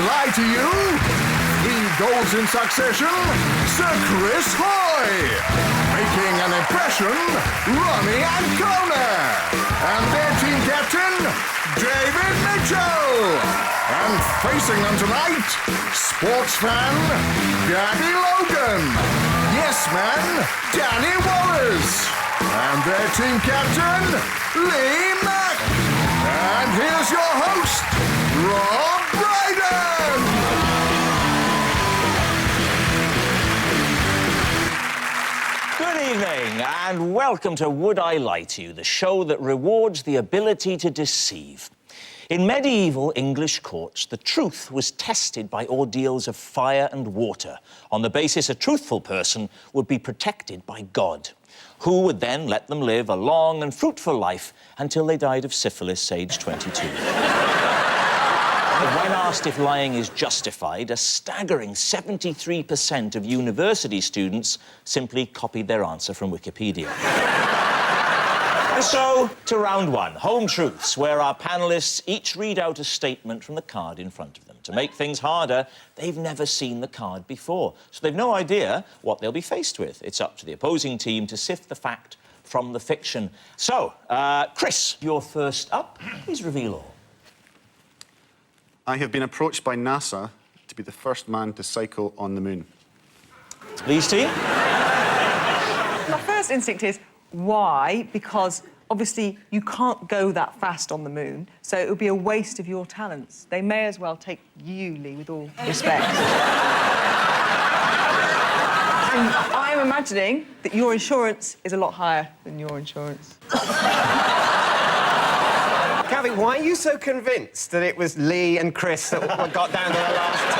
lie to you? 3 goals in succession, Sir Chris Hoy. Making an impression, Ronnie Ancona. And their team captain, David Mitchell. And facing them tonight, sports fan, Gabby Logan. Yes man, Danny Wallace. And their team captain, Lee Mack. And here's your host, Rob Brydon. Good evening, and welcome to Would I Lie to You, the show that rewards the ability to deceive. In medieval English courts, the truth was tested by ordeals of fire and water, on the basis a truthful person would be protected by God, who would then let them live a long and fruitful life until they died of syphilis, aged 22. When asked if lying is justified, a staggering 73% of university students simply copied their answer from Wikipedia. And so, to round one, Home Truths, where our panellists each read out a statement from the card in front of them. To make things harder, they've never seen the card before, so they've no idea what they'll be faced with. It's up to the opposing team to sift the fact from the fiction. So, Chris, you're first up. Please reveal all. I have been approached by NASA to be the first man to cycle on the moon. Lee's team? My first instinct is, why? Because, obviously, you can't go that fast on the moon, so it would be a waste of your talents. They may as well take you, Lee, with all respect. And I'm imagining that your insurance is a lot higher than your insurance. Gabby, why are you so convinced that it was Lee and Chris that got down to the last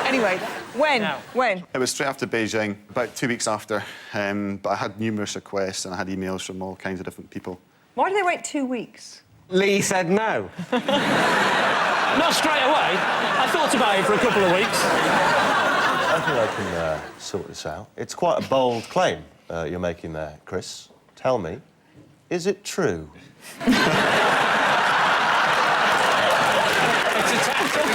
two? Anyway, when? Now. When? It was straight after Beijing, about 2 weeks after, but I had numerous requests and I had emails from all kinds of different people. Why did they wait 2 weeks? Lee said no. Not straight away. I thought about it for a couple of weeks. I think I can sort this out. It's quite a bold claim you're making there, Chris. Tell me, is it true? It's a tactic.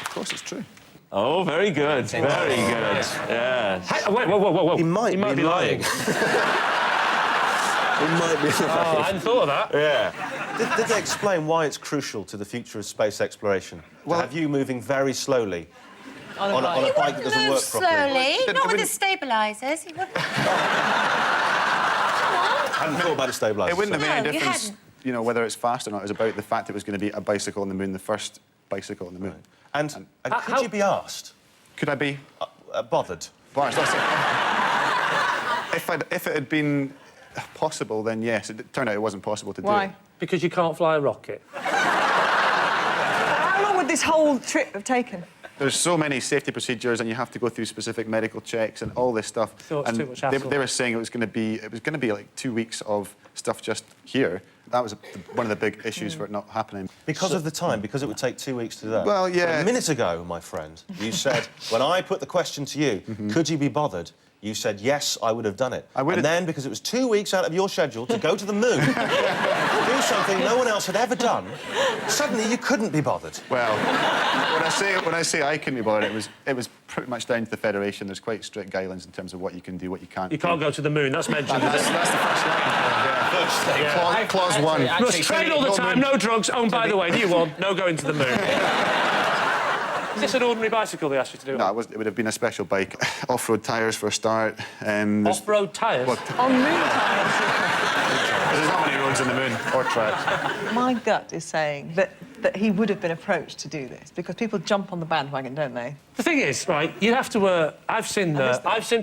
Of course, it's true. Oh, very good. Very good. Yes. Hey, wait, whoa. He might be lying. He might be lying. Oh, I hadn't thought of that. Yeah. Did they explain why it's crucial to the future of space exploration? Well, to have you moving very slowly on a He bike that wouldn't doesn't move work properly? slowly, It not with the wouldn't- stabilisers. He wouldn't. I hadn't thought about a stabiliser. It wouldn't have made any No, you difference, hadn't. you know, whether it's fast or not. It was about the fact it was going to be a bicycle on the moon, the first bicycle on the moon. And could you be asked? Could I be? Bothered? Well, if it had been possible, then yes. It turned out it wasn't possible to do Why? it. Because you can't fly a rocket. How long would this whole trip have taken? There's so many safety procedures, and you have to go through specific medical checks and all this stuff. So it's and too much hassle. they were saying it was going to be like 2 weeks of stuff just here. That was one of the big issues for it not happening. Because of the time, because it would take 2 weeks to do that. Well, yeah. But a minute ago, my friend, you said, when I put the question to you, could you be bothered? You said, yes, I would have done it. I would and have- then, because it was 2 weeks out of your schedule to go to the moon, do something no one else had ever done, suddenly you couldn't be bothered. Well, when I say I couldn't be bothered, it was pretty much down to the Federation. There's quite strict guidelines in terms of what you can do, what you can't You do. can't go to the moon, that's mentioned. That's the first line. Yeah. Clause 1. Must train all the time, no drugs. Oh, and by the way, new one, no going to the moon. Is this an ordinary bicycle they asked you to do? No, it would have been a special bike. Off-road tyres for a start. There's- Off-road tyres? Well, On moon times. there's not many roads on the moon or tracks. My gut is saying that he would have been approached to do this, because people jump on the bandwagon, don't they? The thing is, right, you have to... I've seen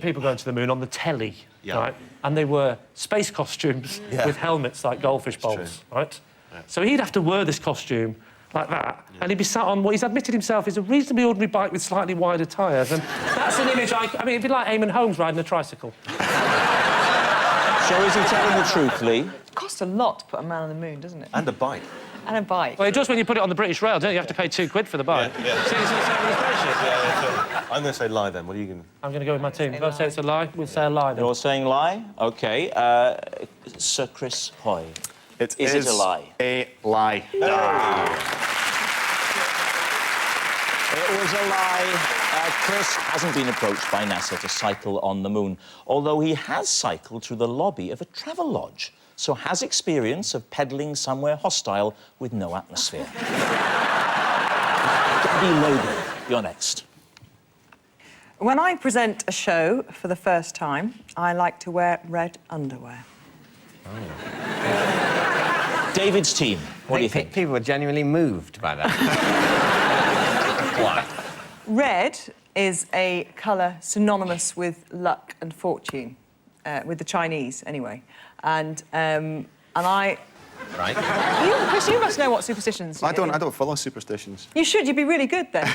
people going to the moon on the telly, Yeah. right? And they wear space costumes with helmets like goldfish bowls, right? Yeah. So he'd have to wear this costume like that, and he'd be sat on what he's admitted himself is a reasonably ordinary bike with slightly wider tyres, and that's an image I mean, it'd be like Eamon Holmes riding a tricycle. So is he telling the truth, Lee? It costs a lot to put a man on the moon, doesn't it? And a bike. And a bike. Well, it does when you put it on the British Rail, don't you? You have to pay £2 for the bike. Yeah. See, it's the same with the spreadsheet. I'm going to say lie then. What are you going to... I'm going to go with my team. If I say it's a lie, we'll say a lie then. You're saying lie? OK. Sir Chris Hoy. It Is it a lie? A lie. It was a lie. Chris hasn't been approached by NASA to cycle on the moon, although he has cycled through the lobby of a travel lodge, so has experience of pedalling somewhere hostile with no atmosphere. Gabby Logan, you're next. When I present a show for the first time, I like to wear red underwear. David's team, what do you think? People were genuinely moved by that. Why? Red is a colour synonymous with luck and fortune, with the Chinese, anyway. And I... Right. Chris, you must know what superstitions... I don't follow superstitions. You should. You'd be really good, then.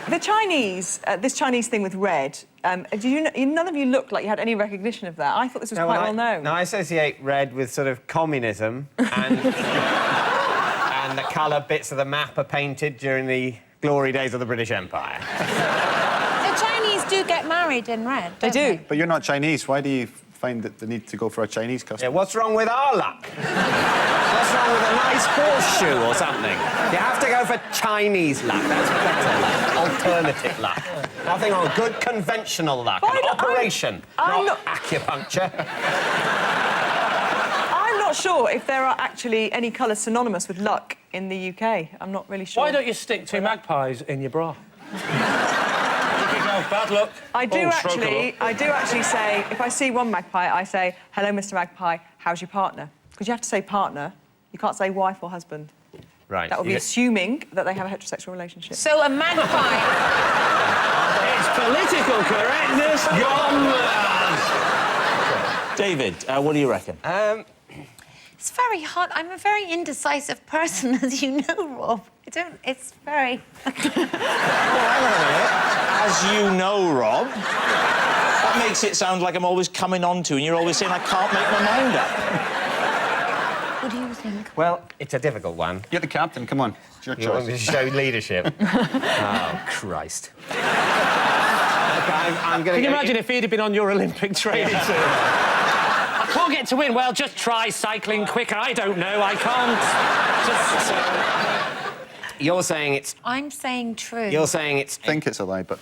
The Chinese, this Chinese thing with red, none of you looked like you had any recognition of that. I thought this was quite well known. No, I associate red with sort of communism and... and the colour bits of the map are painted during the glory days of the British Empire. The Chinese do get married in red, They do. But you're not Chinese. Why do you find that the need to go for a Chinese Yeah, customer? what's wrong with our luck? What's wrong with a nice horseshoe or something? You have to go for Chinese luck. That's better. Alternative luck. Nothing wrong. Good conventional luck. An operation, not acupuncture. I'm not sure if there are actually any colours synonymous with luck in the UK. I'm not really sure. Why don't you stick two magpies in your bra? Bad luck. I do actually say, if I see one magpie, I say, hello, Mr. Magpie, how's your partner? Because you have to say partner. You can't say wife or husband. Right. That would be assuming that they have a heterosexual relationship. So a magpie... It's political correctness gone mad. David, what do you reckon? It's very hard. I'm a very indecisive person, as you know, Rob. It's very... As you know, Rob, that makes it sound like I'm always coming on to and you're always saying I can't make my mind up. What do you think? Well, it's a difficult one. You're the captain. Come on. It's your You want me to choice. show leadership? Oh, Christ. I'm going to... Can you imagine if he'd have been on your Olympic training team? I can't get to win. Well, just try cycling quicker. I don't know. I can't. Just... You're saying it's... I'm saying true. You're saying it's... I think it's a lie, but...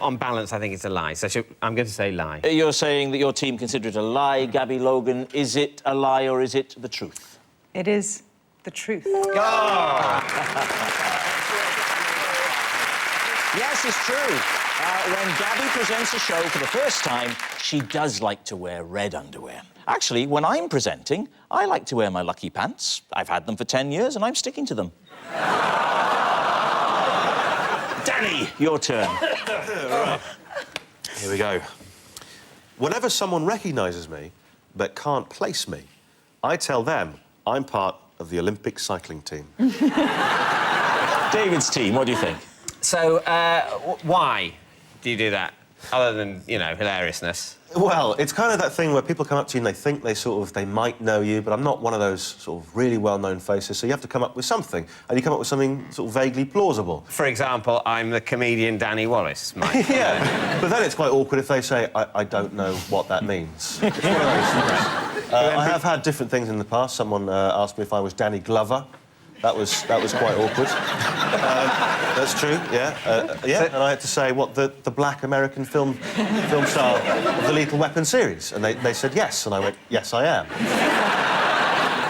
on balance, I think it's a lie. So I'm going to say lie. You're saying that your team consider it a lie, Gabby Logan. Is it a lie or is it the truth? It is the truth. Yes, it's true. When Gabby presents a show for the first time, she does like to wear red underwear. Actually, when I'm presenting, I like to wear my lucky pants. I've had them for 10 years and I'm sticking to them. Danny, your turn. Right. Here we go. Whenever someone recognises me but can't place me, I tell them I'm part of the Olympic cycling team. David's team, what do you think? So, why do you do that? Other than, you know, hilariousness. Well, it's kind of that thing where people come up to you and they think they might know you, but I'm not one of those sort of really well-known faces, so you have to come up with something, and you come up with something sort of vaguely plausible. For example, I'm the comedian Danny Wallace. Yeah, but then it's quite awkward if they say, I don't know what that means. It's one of those things. I have had different things in the past. Someone asked me if I was Danny Glover. That was quite awkward. That's true, yeah. And I had to say, what, the black American film star of the Lethal Weapon series? And they said yes, and I went, yes, I am.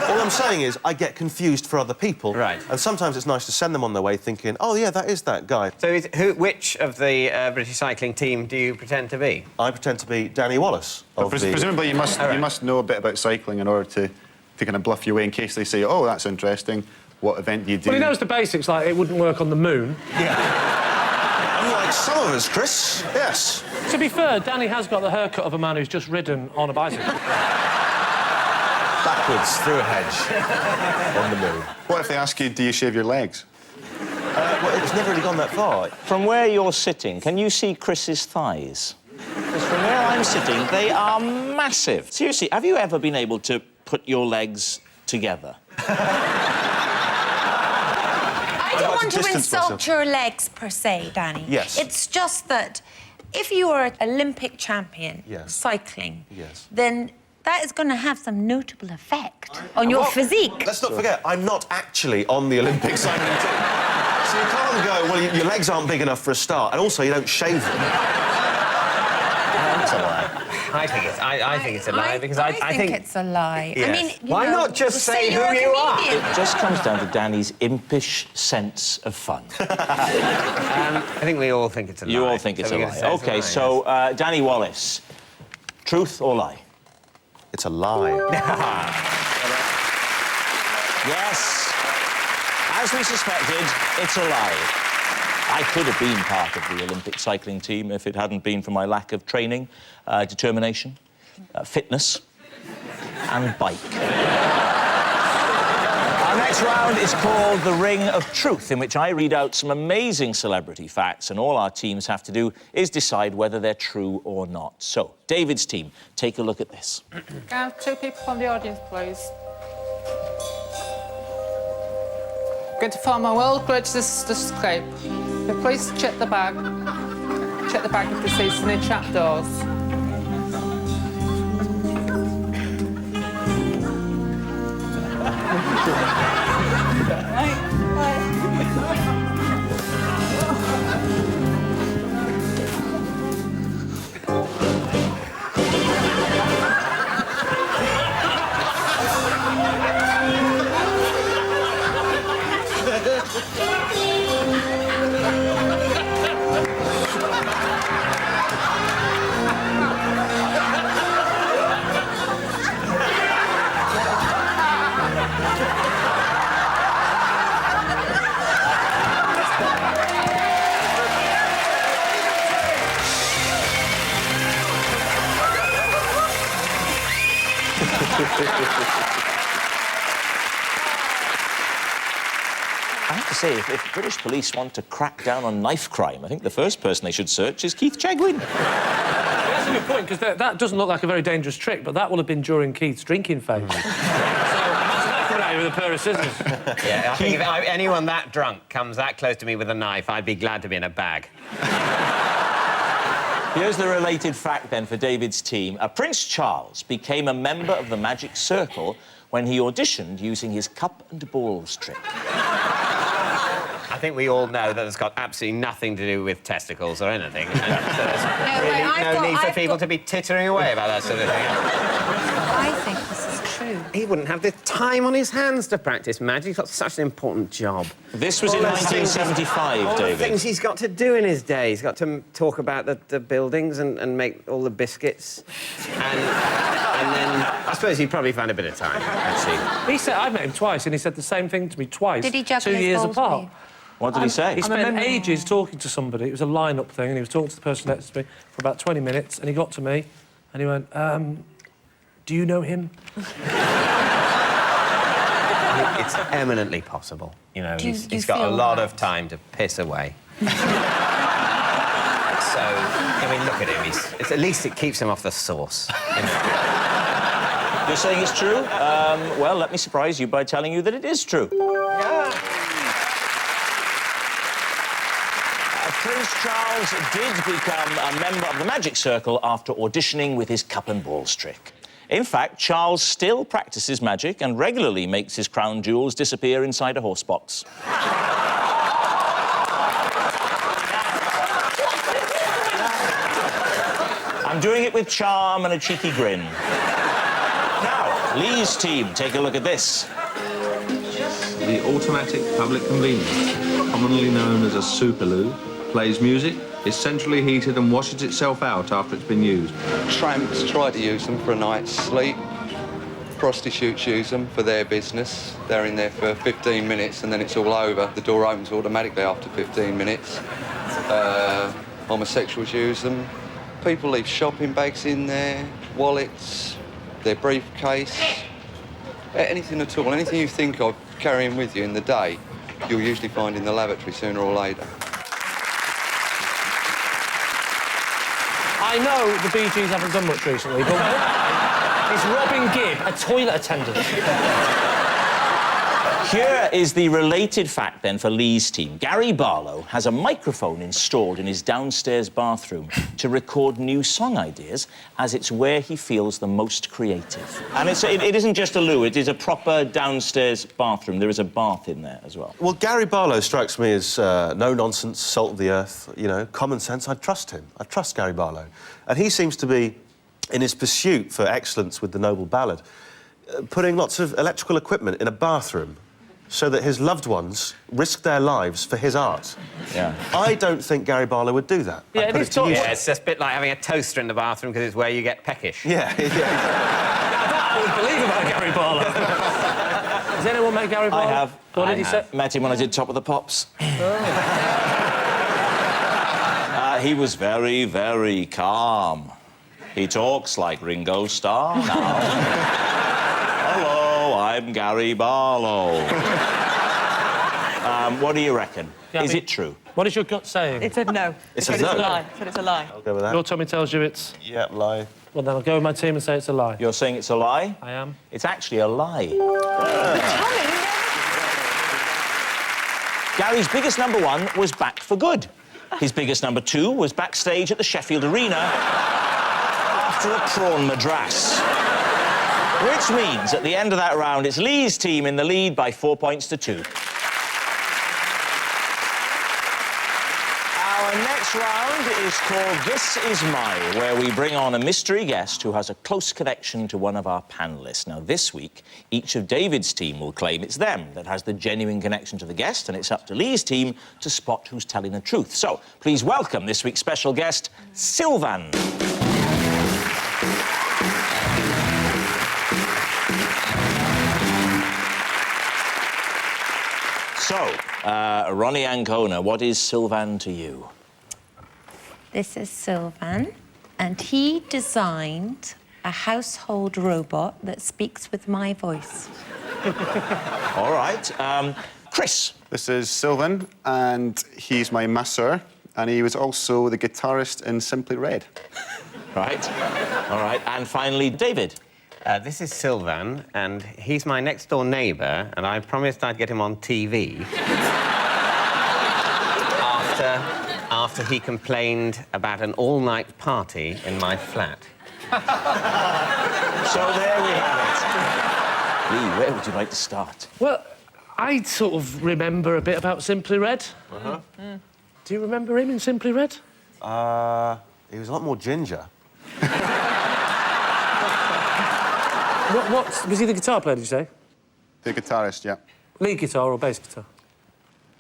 All I'm saying is, I get confused for other people. Right. And sometimes it's nice to send them on their way thinking, oh, yeah, that is that guy. So which of the British cycling team do you pretend to be? I pretend to be Danny Wallace. But presumably you must know a bit about cycling in order to kind of bluff your way in case they say, oh, that's interesting. What event do you do? Well, he knows the basics, like it wouldn't work on the moon. Yeah. Unlike some of us, Chris. Yes. To be fair, Danny has got the haircut of a man who's just ridden on a bicycle. Backwards, through a hedge, on the moon. What if they ask you, do you shave your legs? Well, it's never really gone that far. From where you're sitting, can you see Chris's thighs? Because from where I'm sitting, they are massive. Seriously, have you ever been able to put your legs together? I don't want to insult your legs, per se, Danny. Yes. It's just that if you are an Olympic champion Yes. cycling, Yes. then that is going to have some notable effect on your physique. Let's not forget, I'm not actually on the Olympic cycling team. So you can't go, well, your legs aren't big enough for a start, and also you don't shave them. That's a lie. I think it's a lie because I think it's a lie. Yes. I mean, why not just say who you are? It just comes down to Danny's impish sense of fun. I think we all think it's a lie. You all think it's a lie. OK, so, Danny Wallace, truth or lie? It's a lie. Yes. As we suspected, it's a lie. I could have been part of the Olympic cycling team if it hadn't been for my lack of training, determination, fitness, and bike. Our next round is called The Ring of Truth, in which I read out some amazing celebrity facts, and all our teams have to do is decide whether they're true or not. So, David's team, take a look at this. Can I have 2 people from the audience, please? Going to form a world greatest escape. Please check the bag. Check the bag if you see any trapdoors. I have to say, if British police want to crack down on knife crime, I think the first person they should search is Keith Chegwin. That's a good point, because that doesn't look like a very dangerous trick, but that will have been during Keith's drinking phase. So, imagine that with a pair of scissors. Yeah, I think if anyone that drunk comes that close to me with a knife, I'd be glad to be in a bag. Here's the related fact, then, for David's team. Prince Charles became a member of the Magic Circle when he auditioned using his cup and balls trick. I think we all know that it's got absolutely nothing to do with testicles or anything. And so there's really no need for people to be tittering away about that sort of thing. I think this is true. He wouldn't have the time on his hands to practice magic. He's got such an important job. This was in 1975, all David. the things he's got to do in his day. He's got to talk about the buildings and make all the biscuits. And then I suppose he'd probably find a bit of time, actually. He said, I met him twice, and he said the same thing to me twice. Did he juggle 2 his years balls apart. with you? What did he say? He spent ages talking to somebody. It was a line-up thing, and he was talking to the person next to me for about 20 minutes, and he got to me, and he went, do you know him? It's eminently possible. You know, Do you he's got a feel lot that? of time to piss away. So, I mean, look at him. At least it keeps him off the sauce. You know? You're saying it's true? Well, let me surprise you by telling you that it is true. Prince Charles did become a member of the Magic Circle after auditioning with his cup and balls trick. In fact, Charles still practices magic and regularly makes his crown jewels disappear inside a horse box. I'm doing it with charm and a cheeky grin. Now, Lee's team, take a look at this. The automatic public convenience, commonly known as a superloo, plays music, is centrally heated and washes itself out after it's been used. Tramps try to use them for a night's sleep. Prostitutes use them for their business. They're in there for 15 minutes and then it's all over. The door opens automatically after 15 minutes. Homosexuals use them. People leave shopping bags in there, wallets, their briefcase, anything at all. Anything you think of carrying with you in the day, you'll usually find in the lavatory sooner or later. I know the Bee Gees haven't done much recently, but is Robin Gibb a toilet attendant? Here is the related fact, then, for Lee's team. Gary Barlow has a microphone installed in his downstairs bathroom to record new song ideas, as it's where he feels the most creative. And it isn't just a loo, it is a proper downstairs bathroom. There is a bath in there as well. Well, Gary Barlow strikes me as no-nonsense, salt of the earth, you know, common sense. I trust him. I trust Gary Barlow. And he seems to be, in his pursuit for excellence with the Noble Ballad, putting lots of electrical equipment in a bathroom so that his loved ones risk their lives for his art. Yeah. I don't think Gary Barlow would do that. Yeah, it's just a bit like having a toaster in the bathroom because it's where you get peckish. Yeah, yeah. That I would believe about Gary Barlow. Has anyone met Gary Barlow? I have. What did he say? Met him when I did Top of the Pops. He was very, very calm. He talks like Ringo Starr now. Hello, I'm Gary Barlow. What do you reckon? Is it true? What is your gut saying? It said no. It said said it's no. a lie. It said it's a lie. I'll go with that. Your tummy tells you it's... Yeah, lie. Well, then I'll go with my team and say it's a lie. You're saying it's a lie? I am. It's actually a lie. Gary's biggest number one was Back for Good. His biggest number two was backstage at the Sheffield Arena after a prawn madras. Which means, at the end of that round, it's Lee's team in the lead by 4 points to 2. Our next round is called This Is My, where we bring on a mystery guest who has a close connection to one of our panellists. Now, this week, each of David's team will claim it's them that has the genuine connection to the guest, and it's up to Lee's team to spot who's telling the truth. So, please welcome this week's special guest, Sylvan. So, Ronnie Ancona, what is Sylvan to you? This is Sylvan, and he designed a household robot that speaks with my voice. All right. Chris. This is Sylvan, and he's my masseur, and he was also the guitarist in Simply Red. Right. All right. And finally, David. This is Sylvan, and he's my next-door neighbour, and I promised I'd get him on TV after he complained about an all-night party in my flat. So there we have it. Lee, where would you like to start? Well, I sort of remember a bit about Simply Red. Uh-huh. Do you remember him in Simply Red? He was a lot more ginger. What was he the guitar player, did you say? The guitarist, yeah. Lead guitar or bass guitar?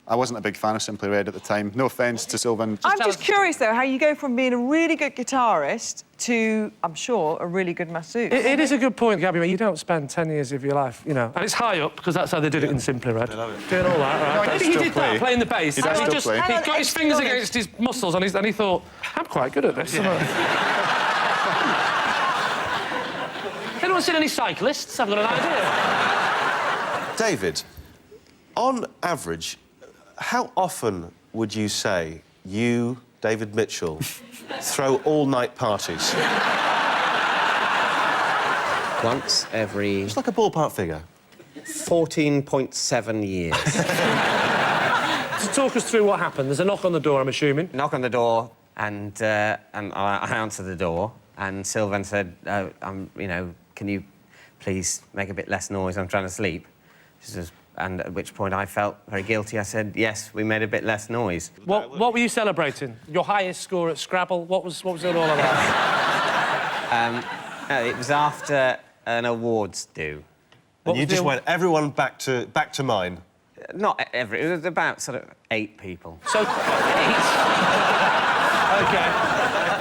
I wasn't a big fan of Simply Red at the time. No offence to Sylvan. I'm just curious, though, how you go from being a really good guitarist to, I'm sure, a really good masseuse. It is a good point, Gabby. You don't spend 10 years of your life, you know. And it's high up, because that's how they did it in Simply Red. Doing all that, right? No, he does Maybe he still did play. that, playing the bass. He does and still play. He got his fingers against his muscles, and he thought, I'm quite good at this. Anyone seen any cyclists? I've got an idea. David, on average, how often would you say you, David Mitchell, throw all-night parties? Once every... It's like a ballpark figure. 14.7 years. So talk us through what happened. There's a knock on the door, I'm assuming. Knock on the door, and I answered the door, and Sylvan said, you know, can you please make a bit less noise? I'm trying to sleep. She says, and at which point I felt very guilty. I said, yes, we made a bit less noise. What were you celebrating? Your highest score at Scrabble? What was it all about? It was after an awards due. And you just went, everyone back to mine. Not every... It was about sort of 8 people. So, 8? OK.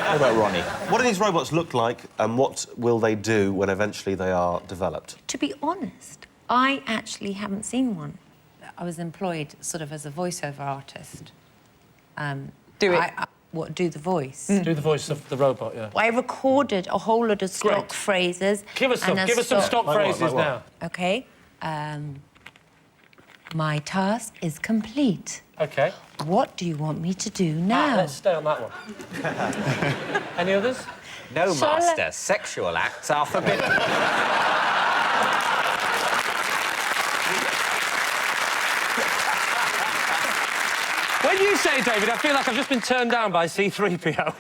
What about Ronnie? What do these robots look like, and what will they do when eventually they are developed? To be honest, I actually haven't seen one. I was employed sort of as a voiceover artist. Do it. Do the voice. Do the voice of the robot, yeah. I recorded a whole lot of stock Great. phrases. Give us some stock phrases now. OK. My task is complete. OK. What do you want me to do now? Let's stay on that one. Any others? No, master. Sexual acts are forbidden. you say, David? I feel like I've just been turned down by C3PO.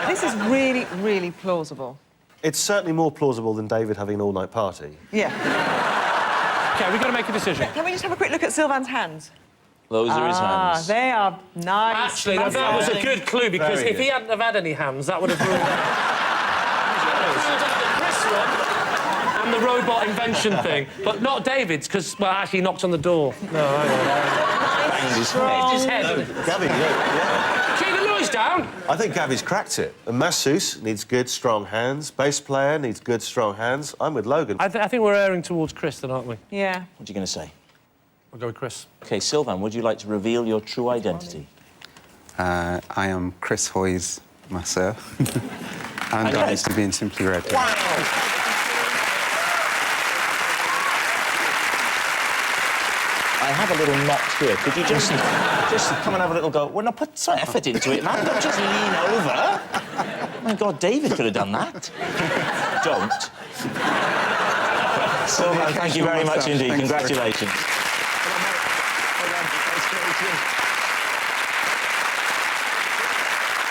This is really, really plausible. It's certainly more plausible than David having an all-night party. Yeah. OK, we've got to make a decision. Can we just have a quick look at Sylvan's hands? Those are his hands. They are nice. Actually, that was a good clue, because if he hadn't have had any hands, that would have ruled out the Chris one and the robot invention thing. But not David's, because, well, actually, he knocked on the door. No, Banged his head. Gabby, yeah. Keep the noise down. I think Gabby's cracked it. A masseuse needs good, strong hands. Bass player needs good, strong hands. I'm with Logan. I think we're erring towards Chris, then, aren't we? Yeah. What are you going to say? We'll go with Chris. OK, Sylvan, would you like to reveal your true identity? I am Chris Hoy's masseur. And I used to be in Simply Red. Wow! I have a little knot here. Could you just come and have a little go? Well, no, put some effort into it, man. Don't just lean over. My God, David could have done that. Don't. Sylvan, thank you very much indeed. Thanks, Congratulations.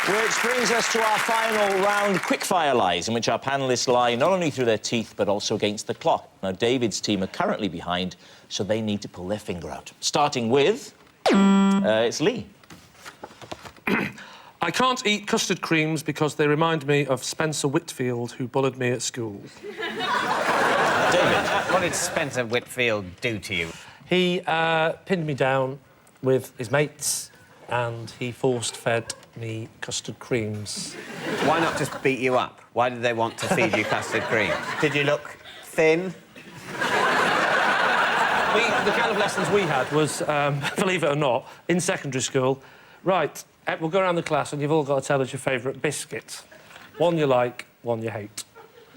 Which brings us to our final round, quickfire lies, in which our panellists lie not only through their teeth, but also against the clock. Now, David's team are currently behind, so they need to pull their finger out. Starting with... it's Lee. I can't eat custard creams because they remind me of Spencer Whitfield, who bullied me at school. David. What did Spencer Whitfield do to you? He pinned me down with his mates, and he force-fed me custard creams. Why not just beat you up? Why did they want to feed you custard cream? Did you look thin? The kind of lessons we had was, believe it or not, in secondary school, right, we'll go around the class and you've all got to tell us your favourite biscuit. One you like, one you hate.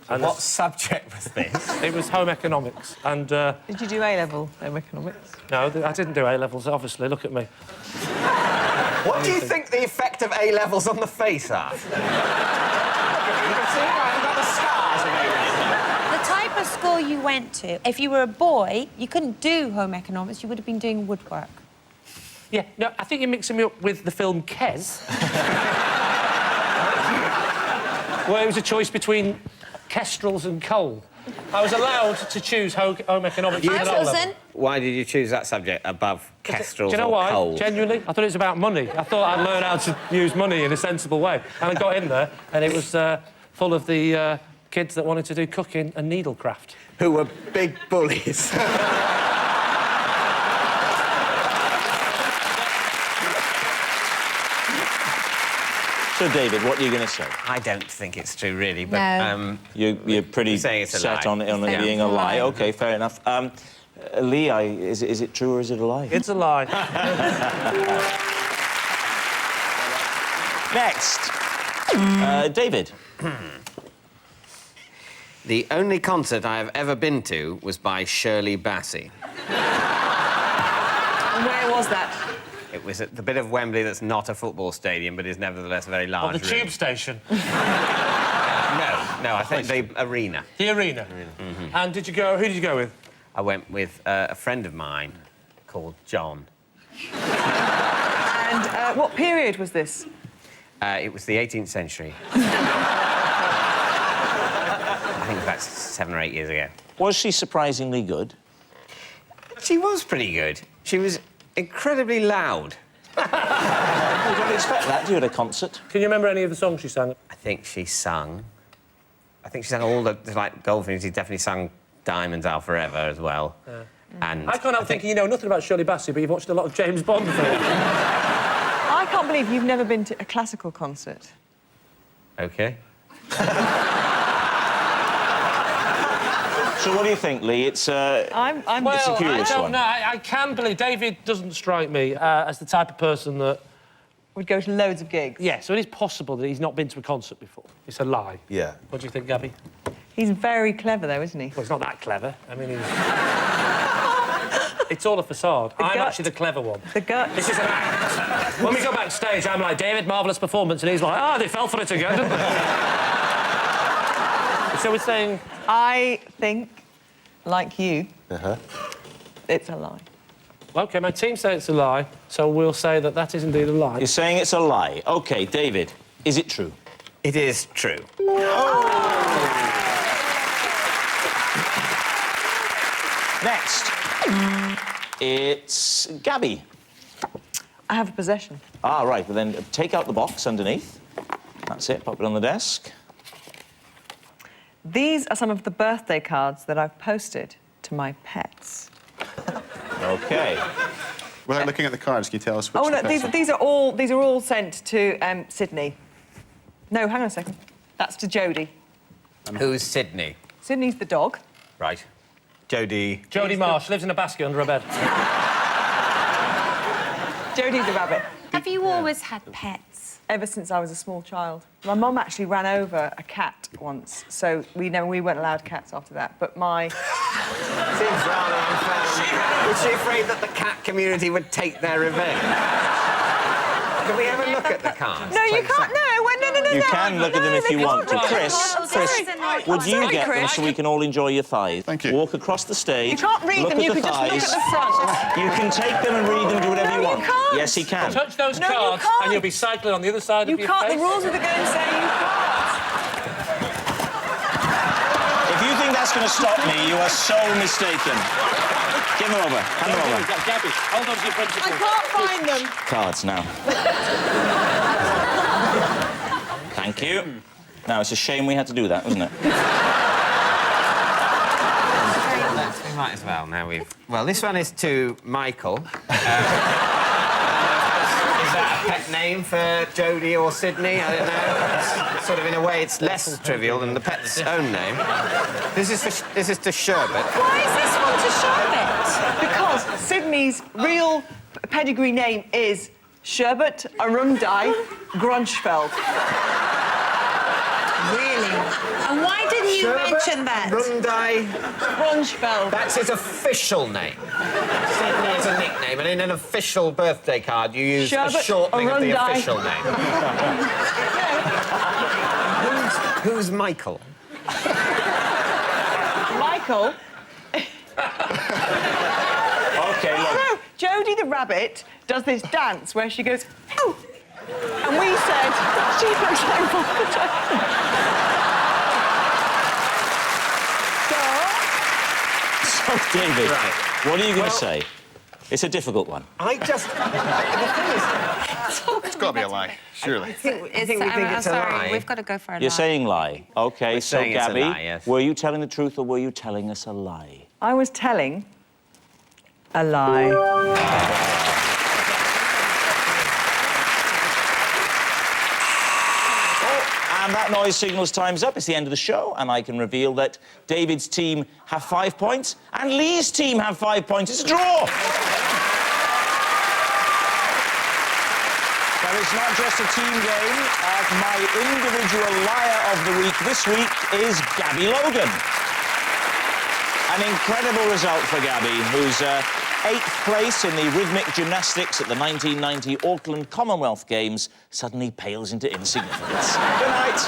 And what subject was this? It was home economics, and... Did you do A-level home economics? No, I didn't do A-levels, obviously. Look at me. What do you think the effect of A-levels on the face are? You can see I've got the scars of A-levels. The type of school you went to, if you were a boy, you couldn't do home economics, you would have been doing woodwork. Yeah, no, I think you're mixing me up with the film Kes. Where it was a choice between kestrels and coal. I was allowed to choose home economics. I wasn't. Why did you choose that subject above kestrels Do you know or why? coal? Genuinely, I thought it was about money. I thought I'd learn how to use money in a sensible way. And I got in there, and it was full of the kids that wanted to do cooking and needlecraft. Who were big bullies. So, David, what are you going to say? I don't think it's true, really, but... No. You're pretty set on it being a lie. OK, fair enough. Lee, is it true or is it a lie? It's a lie. Next. David. The only concert I have ever been to was by Shirley Bassey. And where was that? It was at the bit of Wembley that's not a football stadium, but is nevertheless a very large The tube station. No, I think the arena. The arena. Mm-hmm. And who did you go with? I went with a friend of mine called John. And what period was this? It was the 18th century. I think about 7 or 8 years ago. Was she surprisingly good? She was pretty good. She was incredibly loud. You don't expect that, do you, at a concert? Can you remember any of the songs she sang? I think she sang all the, like, Goldfinch. She definitely sang Diamonds Are Forever as well. And I can't help thinking you know nothing about Shirley Bassey, but you've watched a lot of James Bond films. I can't believe you've never been to a classical concert. OK. So what do you think, Lee? It's I'm it's a curious I don't one. know. I can believe David doesn't strike me as the type of person that would go to loads of gigs. Yeah, so it is possible that he's not been to a concert before. It's a lie. Yeah. What do you think, Gabby? He's very clever, though, isn't he? Well, he's not that clever. I mean, it's all a facade. I'm actually the clever one. The gut. This is an act. When we go backstage, I'm like, David, marvellous performance, and he's like, they fell for it again, didn't they? So we're saying... I think, like you, it's a lie. OK, my team say it's a lie, so we'll say that that is indeed a lie. You're saying it's a lie. OK, David, is it true? It is true. Next, it's Gabby. I have a possession. Ah, right, well then take out the box underneath. That's it, pop it on the desk. These are some of the birthday cards that I've posted to my pets. OK. Without looking at the cards, can you tell us which Oh, no, the pets are? these are all sent to Sydney. No, hang on a second. That's to Jodie. Who's Sydney? Sydney's the dog. Right. Jodie. Jodie Marsh lives in a basket under a bed. Jodie's the rabbit. Have you always had pets? Ever since I was a small child. My mum actually ran over a cat once, so we weren't allowed cats after that. But my... Seems rather unfair. Was she afraid that the cat community would take their revenge? Can we have a look at the cards? No, you can't. No. You can look at them if you want to. Chris, would you get them Chris. so we can all enjoy your thighs? Thank you. Walk across the stage. You can't read look them, at you the can just look thighs. at the front. You can take them and read them, do whatever you want. you can't. Yes, he can. Touch those No, you cards can't. and you'll be cycling on the other side You of your can't. face. The rules of the game say you can't. If you think that's going to stop me, you are so mistaken. Give them over. Hand them over. Gabby, hold on to your principles. I can't find them. Cards now. Thank you. Now, it's a shame we had to do that, wasn't it? We might as well, now we've... Well, this one is to Michael. Is that a pet name for Jodie or Sydney? I don't know. It's sort of, in a way, it's less trivial than the pet's own name. This is to Sherbet. Why is this one to Sherbet? Because Sydney's real pedigree name is Sherbet Arundai Grunchfeld. Really? And why didn't you mention that? Rundai. Grunchfeld. That's his official name. Sydney is a nickname, and in an official birthday card, you use a Sherbet shortening of the Arundai. official name. Who's Michael? Michael. OK, look. No, Jodie the rabbit does this dance where she goes, oh! And we said, she looks like Michael So, David, what are you going to say? It's a difficult one. I just... It's got to be a lie, surely. I think we think it's a sorry, lie. we've got to go for a You're lie. saying lie. OK, so, saying it's a Gabby, lie, yes. were you telling the truth or were you telling us a lie? I was telling a lie. And that noise signals time's up. It's the end of the show, and I can reveal that David's team have 5 points and Lee's team have 5 points. It's a draw! But it's not just a team game. My individual liar of the week this week is Gabby Logan. An incredible result for Gabby, who's 8th place in the rhythmic gymnastics at the 1990 Auckland Commonwealth Games suddenly pales into insignificance. Good night.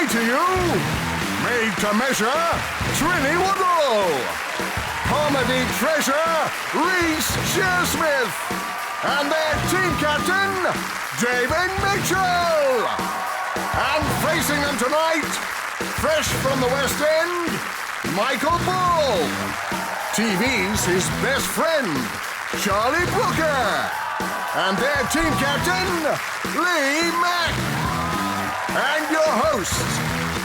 To you, made to measure, Trinny Woodrow, comedy treasure, Reese Shearsmith, and their team captain, David Mitchell. And facing them tonight, fresh from the West End, Michael Bull. TV's his best friend, Charlie Brooker. and their team captain, Lee Mack. And your host,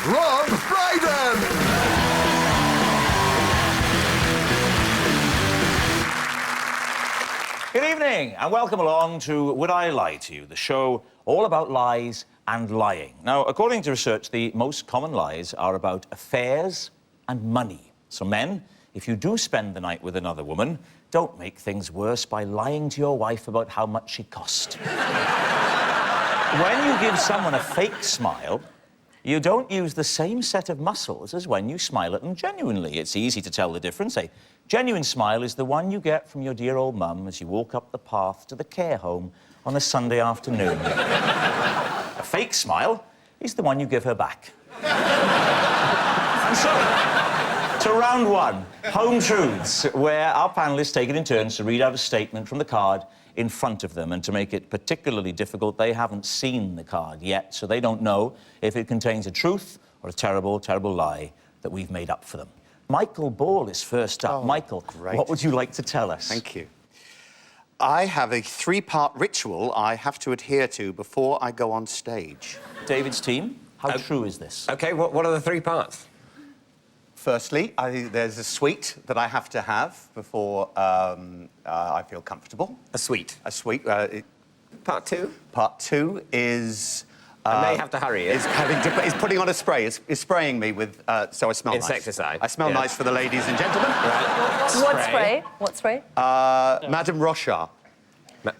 Rob Brydon. Good evening, and welcome along to Would I Lie to You, the show all about lies and lying. Now, according to research, the most common lies are about affairs and money. So, men, if you do spend the night with another woman, don't make things worse by lying to your wife about how much she cost. When you give someone a fake smile, you don't use the same set of muscles as when you smile at them genuinely. It's easy to tell the difference. A genuine smile is the one you get from your dear old mum as you walk up the path to the care home on a Sunday afternoon. A fake smile is the one you give her back. And so, to round one, Home Truths, where our panellists take it in turns to read out a statement from the card in front of them, and to make it particularly difficult, they haven't seen the card yet, so they don't know if it contains a truth or a terrible, terrible lie that we've made up for them. Michael Ball is first up. Michael, great. what would you like to tell us? Thank you. I have a three-part ritual I have to adhere to before I go on stage. David's team, how true is this? OK, what are the three parts? Firstly, there's a sweet that I have to have before I feel comfortable. A sweet? A sweet. Part two? Part two is... I may have to hurry it. Is putting on a spray. Is spraying me with... so I smell nice. Insecticide. I smell nice for the ladies and gentlemen. Right. What spray? What spray? Madame Rochard.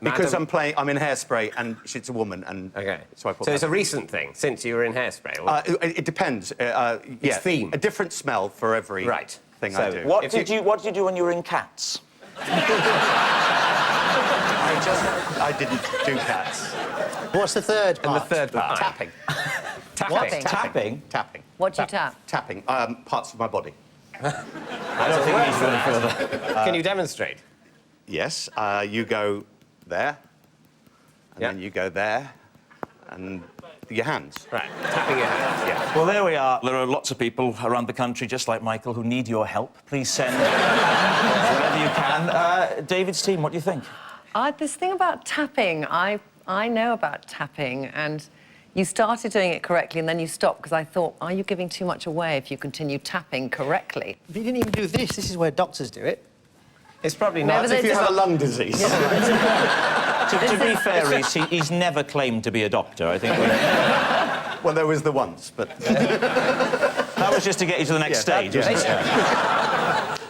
Because I'm in Hairspray and she's a woman, and so I put. So it's a recent thing since you were in Hairspray. It depends. It's theme. A different smell for every thing I do. What did you do when you were in Cats? I didn't do Cats. What's the third part? And the third part? Tapping. Tapping. Tapping. What do you tap? Tapping. Parts of my body. I don't think we need to go any further. Can you demonstrate? Yes. You go there, and then you go there, and your hands. Right, tapping your hands, yeah. Well, there we are. There are lots of people around the country, just like Michael, who need your help. Please send whatever you can. David's team, what do you think? This thing about tapping, I know about tapping, and you started doing it correctly and then you stopped because I thought, are you giving too much away if you continue tapping correctly? But you didn't even do this. This is where doctors do it. It's probably not. If you have a lung disease. To be fair, he's never claimed to be a doctor, I think. Well, there was the once, but... That was just to get you to the next stage, wasn't it?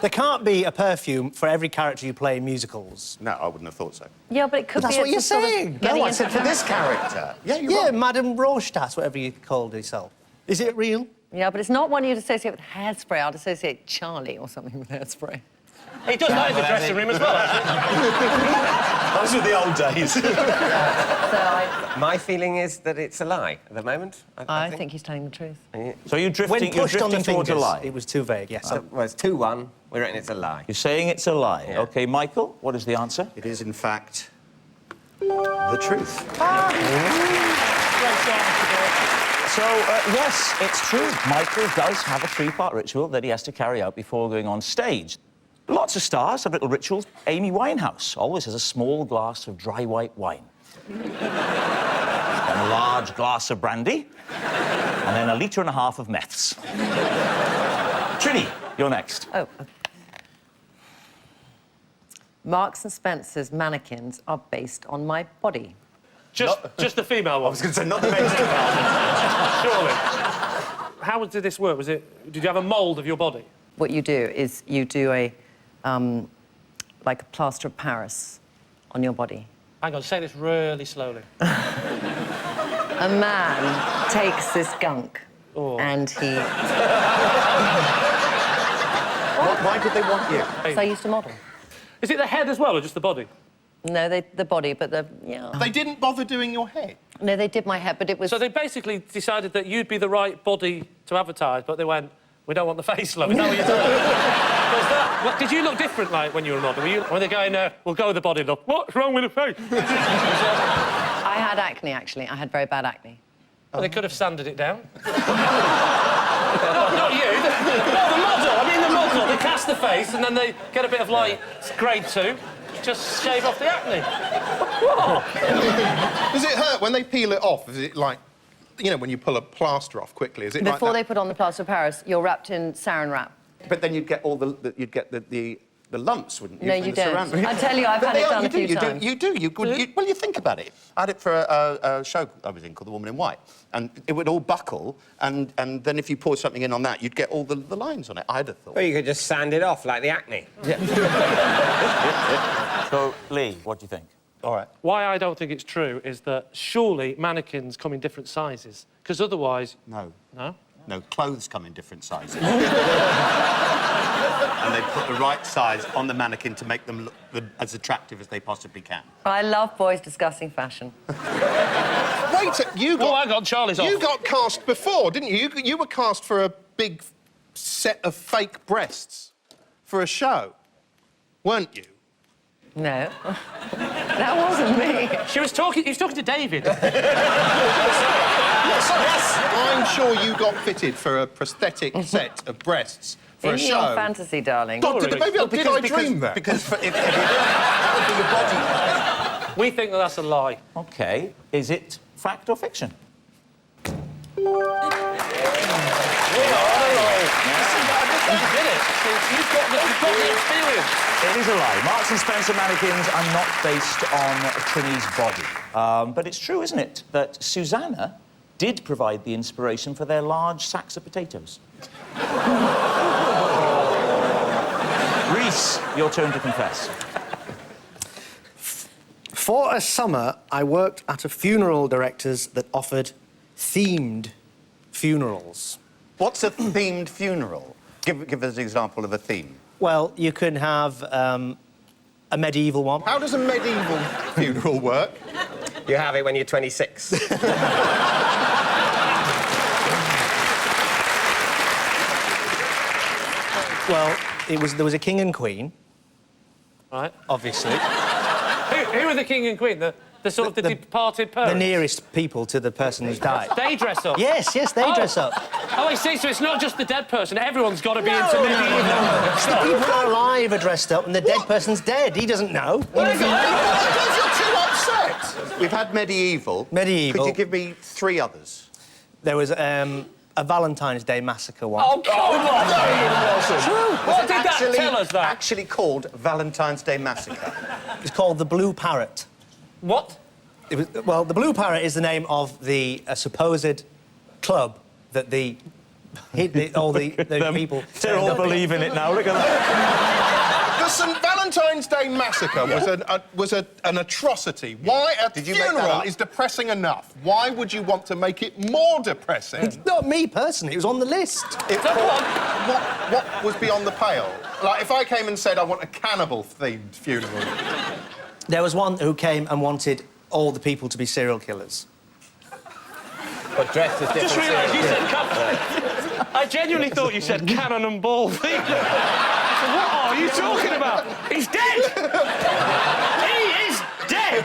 There can't be a perfume for every character you play in musicals. No, I wouldn't have thought so. Yeah, but it could That's be... what you're saying. No, I said for this character. Yeah, you're Yeah, wrong. Madame Rochtat, whatever you called yourself. Is it real? Yeah, but it's not one you'd associate with Hairspray. I'd associate Charlie or something with Hairspray. He does that in the dressing room as well, actually. Those were the old days. My feeling is that it's a lie at the moment. I think he's telling the truth. So you're drifting, When pushed on the towards a fingers, lie? it was too vague, yes. Well, it's 2-1. We reckon it's a lie. You're saying it's a lie. Yeah. OK, Michael, what is the answer? It is, in fact, the truth. So, yes, it's true. Michael does have a three-part ritual that he has to carry out before going on stage. Lots of stars have little rituals. Amy Winehouse always has a small glass of dry white wine. Then a large glass of brandy. And then 1.5 litres of meths. Trini, you're next. Oh, okay. Marks and Spencer's mannequins are based on my body. Just the female one. I was going to say, not the men's department. Surely. How did this work? Did you have a mould of your body? What you do is you do a, like a plaster of Paris on your body. Hang on, say this really slowly. A man takes this gunk and he... Why did they want you? So I used to model. Is it the head as well, or just the body? No, the body, but the... Yeah. They didn't bother doing your hair? No, they did my hair, but it was... So they basically decided that you'd be the right body to advertise, but they went, we don't want the face look. Is that what you're doing? Did you look different, like, when you were a model? Were they going, we'll go with the body look? What's wrong with the face? I had acne, actually. I had very bad acne. Well, they could have sanded it down. Not you. No, the model. I mean the model. They cast the face and then they get a bit of, like, grade 2, Just shave off the acne. What? Does it hurt when they peel it off? Is it like, you know, when you pull a plaster off quickly? Is it like Before that? they put on the plaster of Paris, you're wrapped in saran wrap. But then you'd get all the lumps, wouldn't you? No, from you the don't. ceramic? I tell you, I've had it done a few times. You do. Well, you think about it. I had it for a show I was in called The Woman in White, and it would all buckle, and then if you poured something in on that, you'd get all the lines on it. I'd have thought. Well, you could just sand it off like the acne. Yeah. So, Lee, what do you think? All right. Why I don't think it's true is that surely mannequins come in different sizes, because otherwise... No. No? No, clothes come in different sizes. And they put the right size on the mannequin to make them look as attractive as they possibly can. I love boys discussing fashion. Wait, you got... Oh, hang on, Charlie's off. You got cast before, didn't you? You were cast for a big set of fake breasts for a show, weren't you? No. That wasn't me. He was talking to David. Yes, I'm sure you got fitted for a prosthetic set of breasts for In a show. your fantasy, darling. God, did I dream that? Because if you that would be your body. We think that's a lie. OK, is it fact or fiction? You did it. You've got the experience. It is a lie. Marks and Spencer mannequins are not based on Trini's body. But it's true, isn't it, that Susanna did provide the inspiration for their large sacks of potatoes. Rhys, your turn to confess. For a summer, I worked at a funeral director's that offered themed funerals. What's a themed funeral? Give us an example of a theme. Well, you can have a medieval one. How does a medieval funeral work? You have it when you're 26. Well, there was a king and queen. Right. Obviously. Who are the king and queen? The departed parents? The nearest people to the person who's died. They dress up? Yes, they dress up. Oh, I see, so it's not just the dead person. Everyone's got to be into medieval. The people who are alive are dressed up and the dead person's dead. He doesn't know. You're too upset. We've had medieval. Medieval. Could you give me 3 others? There was a Valentine's Day massacre one. Oh, come on! What did that tell us, that? Actually called Valentine's Day Massacre. It's called the Blue Parrot. What? Well, the Blue Parrot is the name of the supposed club that all the people... They're all believing it now, look at that. The St. Valentine's Day Massacre was an atrocity. Why a funeral is depressing enough? Why would you want to make it more depressing? It's not me personally, it was on the list. What was beyond the pale? Like, if I came and said I want a cannibal-themed funeral... There was one who came and wanted all the people to be serial killers. But dressed as different. I just realised you said I genuinely thought you said cannon and ball. What are you talking about? He's dead! He is dead!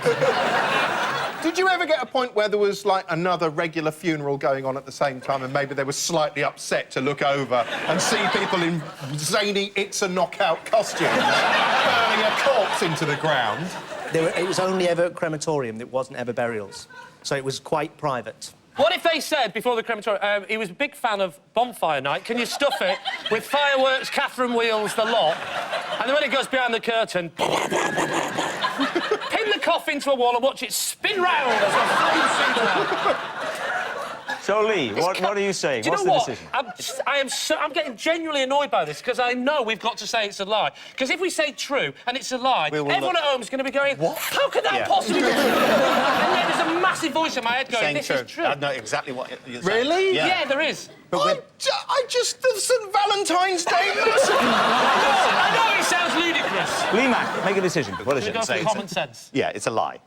Did you ever get a point where there was, like, another regular funeral going on at the same time and maybe they were slightly upset to look over and see people in zany It's a Knockout costumes burning a corpse into the ground? It was only ever crematorium, it wasn't ever burials. So it was quite private. What if they said, before the crematorium, he was a big fan of Bonfire Night, can you stuff it with fireworks, Catherine wheels, the lot, and then when it goes behind the curtain, pin the coffin to a wall and watch it spin round as the flames spin round. So, Lee, what are you saying? Do you What's know the what? decision? I'm getting genuinely annoyed by this, because I know we've got to say it's a lie. Because if we say true and it's a lie, everyone at home is going to be going, what? How could that possibly be true? And then there's a massive voice in my head going, this is true. I know exactly what you're saying. Really? Yeah, there is. The St. Valentine's Day Massacre! I know it sounds ludicrous. Lee Mack, make a decision. What is We it? go for common sense. Yeah, it's a lie.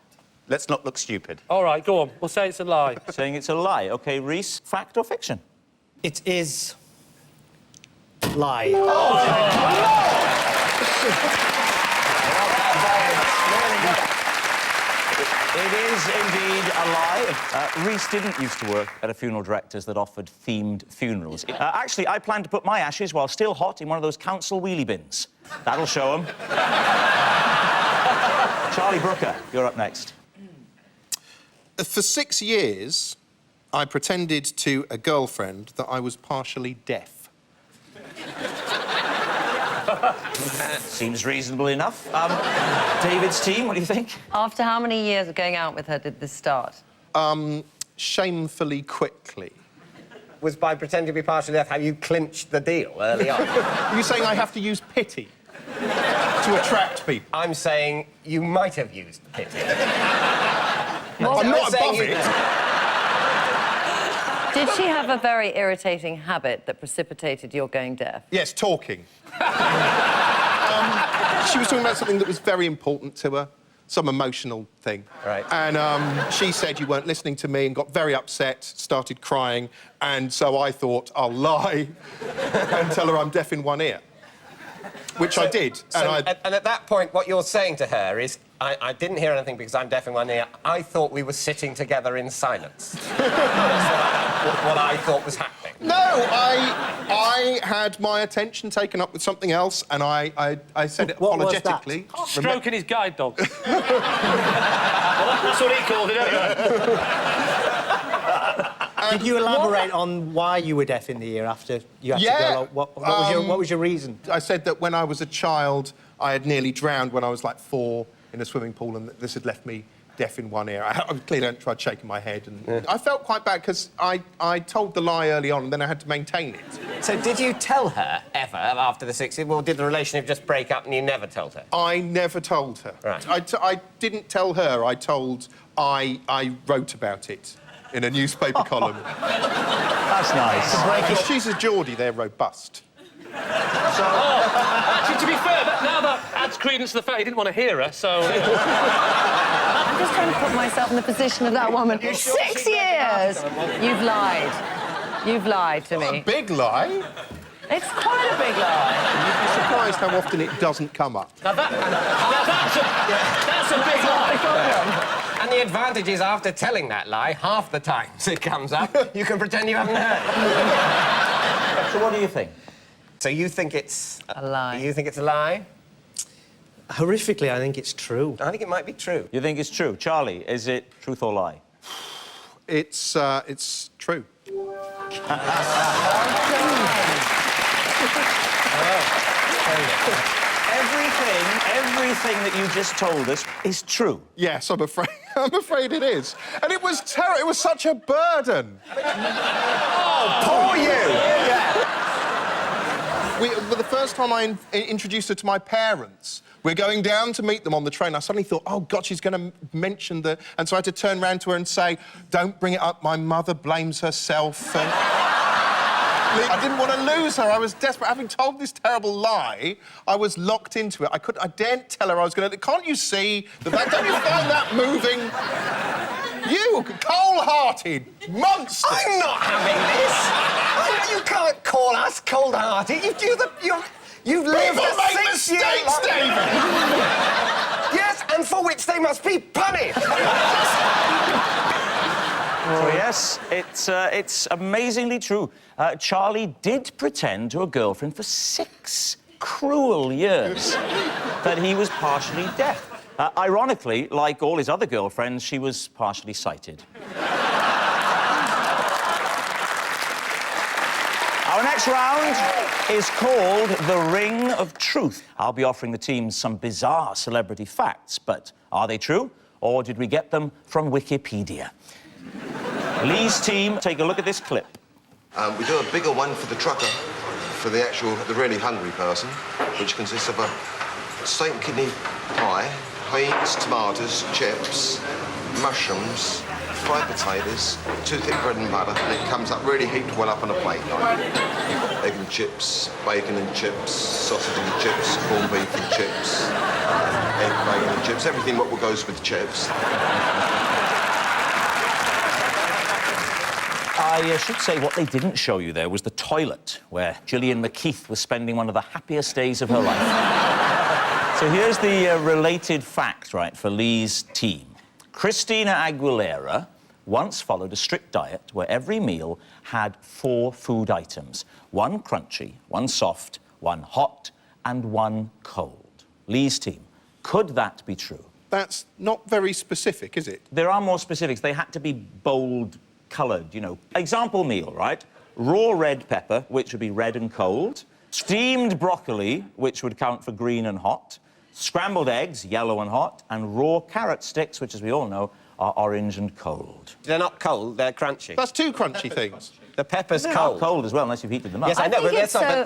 Let's not look stupid. All right, go on. We'll say it's a lie. Saying it's a lie. OK, Rhys, fact or fiction? It is... lie. It is indeed a lie. Reese didn't used to work at a funeral director's that offered themed funerals. Actually, I plan to put my ashes, while still hot, in one of those council wheelie bins. That'll show them. Charlie Brooker, you're up next. For 6 years, I pretended to a girlfriend that I was partially deaf. Seems reasonable enough. David's team, what do you think? After how many years of going out with her did this start? Shamefully quickly. Was by pretending to be partially deaf how you clinched the deal early on? Are you saying I have to use pity to attract people? I'm saying you might have used pity. I'm not above it. Did she have a very irritating habit that precipitated your going deaf? Yes, talking. She was talking about something that was very important to her, some emotional thing. Right. And she said you weren't listening to me and got very upset, started crying, and so I thought I'll lie and tell her I'm deaf in one ear. Which I did. And at that point, what you're saying to her is, I didn't hear anything because I'm deaf in one ear. I thought we were sitting together in silence. That's what I thought was happening. No, I had my attention taken up with something else, and I said it apologetically. Stroking his guide dog. Well, that's what he called it, anyway. Did you elaborate on why you were deaf in the ear after you had to go? What was your reason? I said that when I was a child, I had nearly drowned when I was like 4 in a swimming pool, and this had left me deaf in one ear. I clearly tried shaking my head, and I felt quite bad because I told the lie early on, and then I had to maintain it. So did you tell her ever after the 60s, or did the relationship just break up and you never told her? I never told her. Right. I didn't tell her. I wrote about it in a newspaper column. That's nice. She's a Geordie, they're robust. Actually, to be fair, now that adds credence to the fact he didn't want to hear her, so... I'm just trying to put myself in the position of that woman. 6 years! You've lied. You've lied to me. A big lie? It's quite a big lie. You'd be surprised how often it doesn't come up. Now that's a big lie. And the advantage is, after telling that lie, half the times it comes up, you can pretend you haven't heard. So what do you think? So you think it's... A lie. You think it's a lie? Horrifically, I think it's true. I think it might be true. You think it's true? Charlie, is it truth or lie? It's true. Everything that you just told us is true. Yes, I'm afraid. I'm afraid it is. And it was terrible. It was such a burden. Oh, poor you! Yeah. The first time I introduced her to my parents, we're going down to meet them on the train. I suddenly thought, oh, God, she's going to mention the... And so I had to turn around to her and say, don't bring it up. My mother blames herself. And... I didn't want to lose her. I was desperate. Having told this terrible lie, I was locked into it. I daren't tell her I was going to... Can't you see the fact? Don't you find that moving? You, cold-hearted monster! I'm not having this! You can't call us cold-hearted. You've lived People make 6 years... mistakes, David! Yes, and for which they must be punished! So yes, it's amazingly true. Charlie did pretend to a girlfriend for 6 cruel years that he was partially deaf. Ironically, like all his other girlfriends, she was partially sighted. Our next round is called The Ring of Truth. I'll be offering the team some bizarre celebrity facts, but are they true, or did we get them from Wikipedia? Lee's team, take a look at this clip. We do a bigger one for the trucker, for the really hungry person, which consists of a steak and kidney pie, beans, tomatoes, chips, mushrooms, fried potatoes, 2 thick bread and butter, and it comes up really heaped well up on a plate. Like egg and chips, bacon and chips, sausage and chips, corned beef and chips, egg, bacon and chips, everything what goes with chips. I should say what they didn't show you there was the toilet, where Gillian McKeith was spending one of the happiest days of her life. So here's the related fact, right, for Lee's team. Christina Aguilera once followed a strict diet where every meal had 4 food items. 1 crunchy, 1 soft, 1 hot, and 1 cold. Lee's team, could that be true? That's not very specific, is it? There are more specifics. They had to be bold coloured, you know. Example meal, right? Raw red pepper, which would be red and cold. Steamed broccoli, which would count for green and hot. Scrambled eggs, yellow and hot. And raw carrot sticks, which, as we all know, are orange and cold. They're not cold, they're crunchy. That's 2 crunchy things. The pepper's They're cold. cold as well, unless you've heated them up. Yes, I know,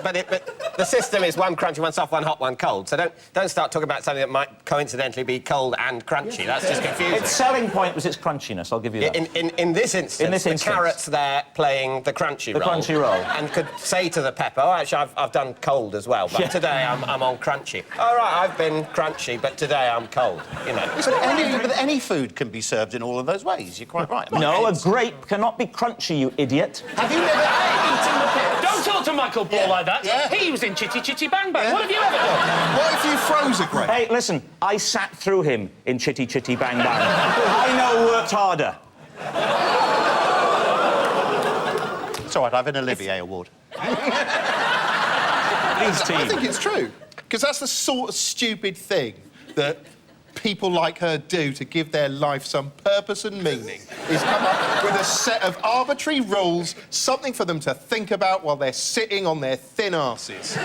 but, but the system is 1 crunchy, 1 soft, 1 hot, 1 cold. So don't start talking about something that might coincidentally be cold and crunchy. That's just confusing. Its selling point was its crunchiness, I'll give you that. In this instance, the carrot's there playing the crunchy role. The crunchy role. And could say to the pepper, oh, actually, I've done cold as well, but today I'm on crunchy. All right, I've been crunchy, but today I'm cold, you know. But any food can be served in all of those ways. You're quite right. No, a grape cannot be crunchy, you idiot. Have you never... Don't talk to Michael Ball like that. Yeah. He was in Chitty Chitty Bang Bang. What have you ever done? What if you froze a grape? Hey, listen, I sat through him in Chitty Chitty Bang Bang. I know worked harder. It's all right, I have an Olivier Award. I think it's true. Because that's the sort of stupid thing that people like her do to give their life some purpose and meaning, is come up with a set of arbitrary rules, something for them to think about while they're sitting on their thin arses.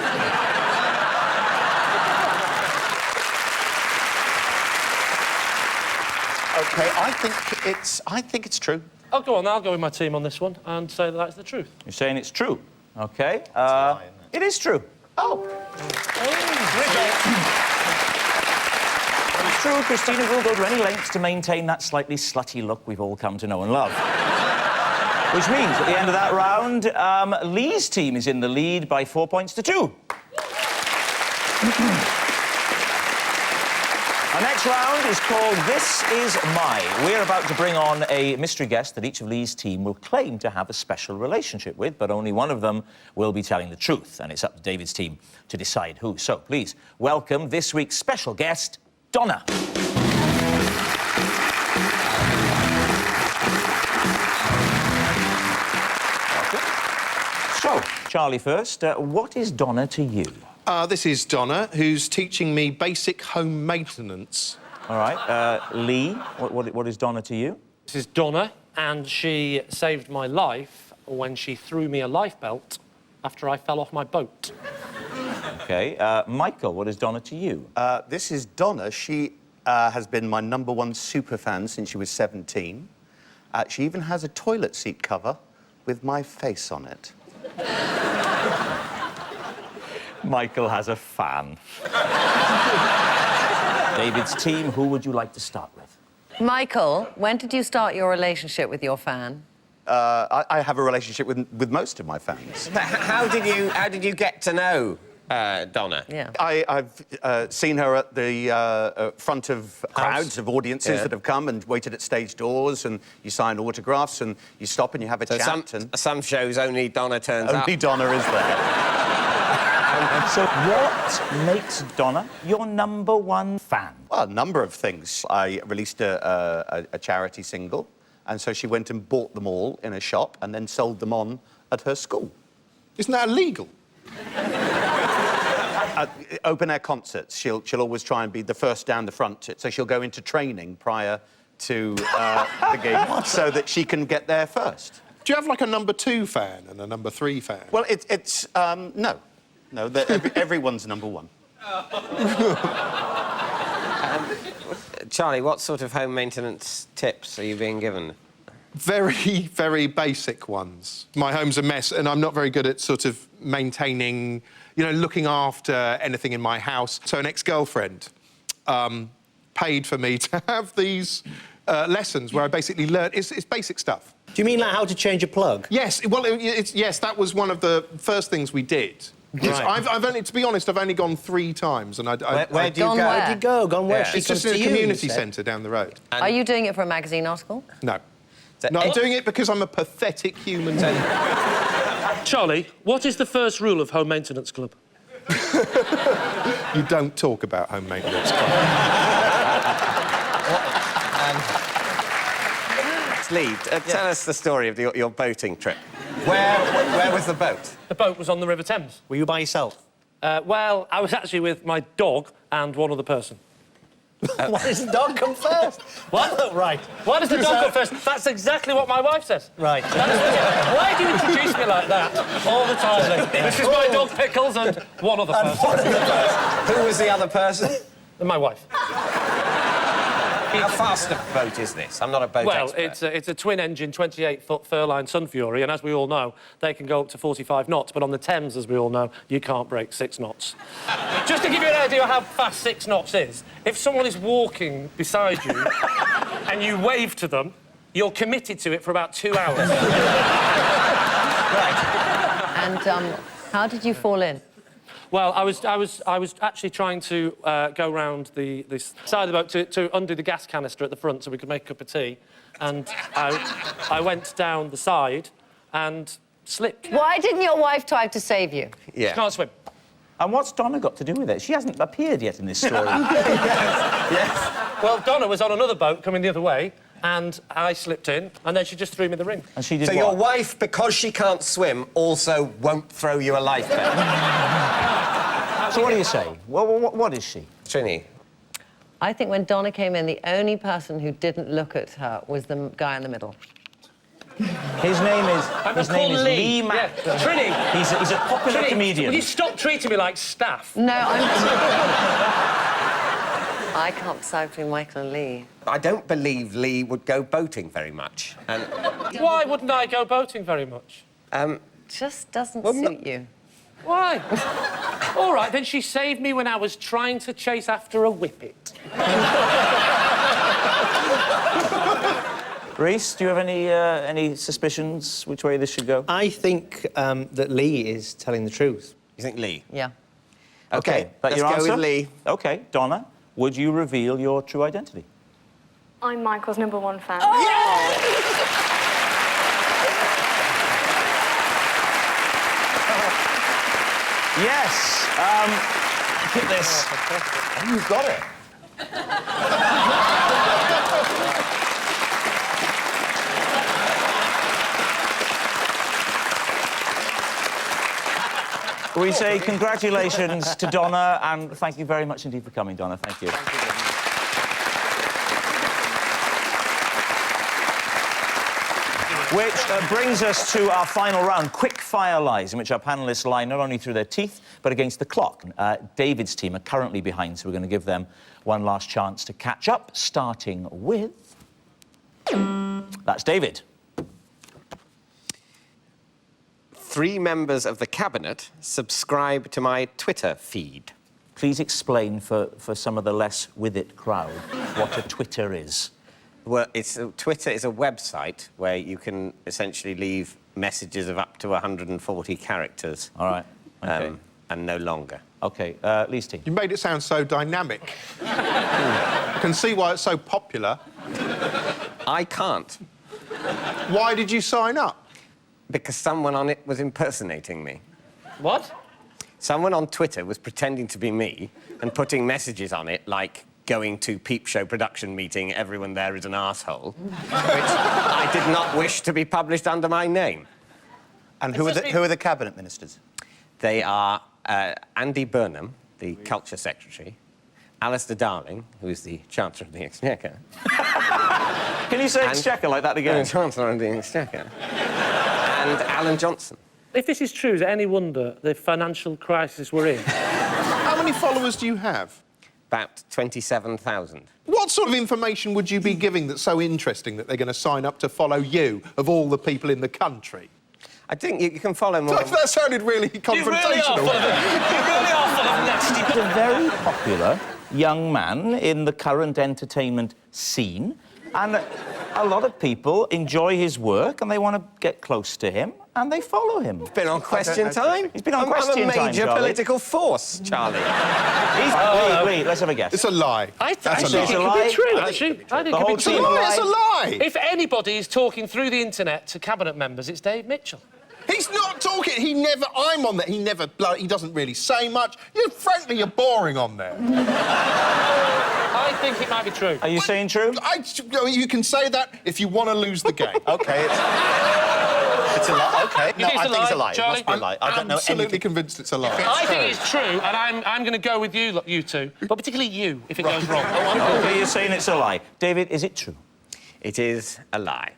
OK, I think it's true. I'll go on, I'll go with my team on this one and say that that's the truth. You're saying it's true? OK. It is true. Oh. It's true, Christina will go to any lengths to maintain that slightly slutty look we've all come to know and love. Which means, at the end of that round, Lee's team is in the lead by 4 points to 2. Our next round is called This Is My. We're about to bring on a mystery guest that each of Lee's team will claim to have a special relationship with, but only one of them will be telling the truth, and it's up to David's team to decide who. So, please, welcome this week's special guest, Donna. So, Charlie first, what is Donna to you? This is Donna, who's teaching me basic home maintenance. All right. Lee, what is Donna to you? This is Donna, and she saved my life when she threw me a life belt after I fell off my boat. OK. Michael, what is Donna to you? This is Donna. She has been my #1 superfan since she was 17. She even has a toilet seat cover with my face on it. Michael has a fan. David's team, who would you like to start with? Michael, when did you start your relationship with your fan? I have a relationship with most of my fans. How did you get to know Donna? Yeah. I've seen her at the front of crowds of audiences that have come and waited at stage doors, and you sign autographs, and you stop and you have a chat. Some shows only Donna turns up. Only Donna is there. So what makes Donna your #1 fan? Well, a number of things. I released a charity single, and so she went and bought them all in a shop and then sold them on at her school. Isn't that illegal? Open-air concerts, she'll always try and be the first down the front, so she'll go into training prior to the gig so that she can get there first. Do you have, like, a #2 fan and a #3 fan? Well, it's no. No, everyone's #1. Charlie, what sort of home maintenance tips are you being given? Very, very basic ones. My home's a mess, and I'm not very good at sort of maintaining, you know, looking after anything in my house. So an ex-girlfriend paid for me to have these lessons where I basically learned... It's basic stuff. Do you mean like how to change a plug? Yes, well, yes, that was one of the first things we did. Right. I've only, to be honest, I've only gone 3 times, and where do you go? Where do you go? Gone where? It's just in a community centre down the road. And are you doing it for a magazine article? No. No, I'm doing it because I'm a pathetic human being. Charlie, what is the first rule of Home Maintenance Club? You don't talk about Home Maintenance Club. Yes, Lee, tell us the story of your boating trip. Where was the boat? The boat was on the River Thames. Were you by yourself? Well, I was actually with my dog and one other person. Why does the dog come first? What? Right. Why does the dog come first? That's exactly what my wife says. Right. Why do you introduce me like that all the time, Lee? This is my dog, Pickles, and one other person. Who was the other person? My wife. How fast a boat is this? I'm not a boat expert. Well, it's a twin-engine, 28-foot Furline Sun Fury, and as we all know, they can go up to 45 knots, but on the Thames, as we all know, you can't break 6 knots. Just to give you an idea of how fast 6 knots is, if someone is walking beside you and you wave to them, you're committed to it for about 2 hours. Right. And how did you fall in? Well, I was actually trying to go round the side of the boat to undo the gas canister at the front so we could make a cup of tea, and I went down the side and slipped. Why didn't your wife try to save you? Yeah. She can't swim. And what's Donna got to do with it? She hasn't appeared yet in this story. Yes. Well, Donna was on another boat coming the other way, and I slipped in, and then she just threw me the ring. And she did So what? your wife, because she can't swim, also won't throw you a life belt? So what do you say? What is she? Trini? I think when Donna came in, the only person who didn't look at her was the guy in the middle. His name is Lee Mack. Yeah. Trini! He's a popular Trini, comedian. will you stop treating me like staff? No, I can't decide between Michael and Lee. I don't believe Lee would go boating very much. And Why wouldn't I go boating very much? Just doesn't Well, suit you. Why? All right, then she saved me when I was trying to chase after a whippet. Reece, do you have any suspicions which way this should go? I think that Lee is telling the truth. You think Lee? Yeah. OK, that let's your go answer? with Lee. OK, Donna, would you reveal your true identity? I'm Michael's #1 fan. Yes. Look at this. Oh, you've got it. We say congratulations to Donna, and thank you very much indeed for coming, Donna. Thank you. Which brings us to our final round, quick fire lies, in which our panellists lie not only through their teeth, but against the clock. David's team are currently behind, so we're going to give them one last chance to catch up, starting with... That's David. 3 members of the Cabinet subscribe to my Twitter feed. Please explain for some of the less with-it crowd what a Twitter is. Well, Twitter is a website where you can essentially leave messages of up to 140 characters. All right. OK. And no longer. OK. Lee's team. You made it sound so dynamic. I can see why it's so popular. I can't. Why did you sign up? Because someone on it was impersonating me. What? Someone on Twitter was pretending to be me and putting messages on it like, going to peep show production meeting, everyone there is an arsehole, which I did not wish to be published under my name. And who are the Cabinet Ministers? They are Andy Burnham, the Culture Secretary, Alistair Darling, who is the Chancellor of the Exchequer. Can you say Exchequer like that again? Chancellor of the Exchequer. And Alan Johnson. If this is true, is it any wonder the financial crisis we're in? How many followers do you have? About 27,000. What sort of information would you be giving that's so interesting that they're going to sign up to follow you, of all the people in the country? I think you can follow more... That sounded really confrontational. You really are full of nasty... He's a very popular young man in the current entertainment scene, and a lot of people enjoy his work and they want to get close to him and they follow him. He's been on Question Time. He's been on Question Time, I'm a major Charlie. political force, Charlie. Wait, let's have a guess. It's a lie. I think it could be true, actually. I think It's a lie! If anybody is talking through the internet to Cabinet members, it's Dave Mitchell. He's not talking. I'm on there. He doesn't really say much. Frankly, you're boring on there. I think it might be true. Are you saying true? You can say that if you want to lose the game. OK, it's a lie. OK. No, I think it's a lie. Charlie? It must be a lie. I don't know Absolutely anything. convinced it's a lie. I think it's true, and I'm going to go with you two, but particularly you, if it goes wrong. OK, you're saying it's a lie. David, is it true? It is a lie.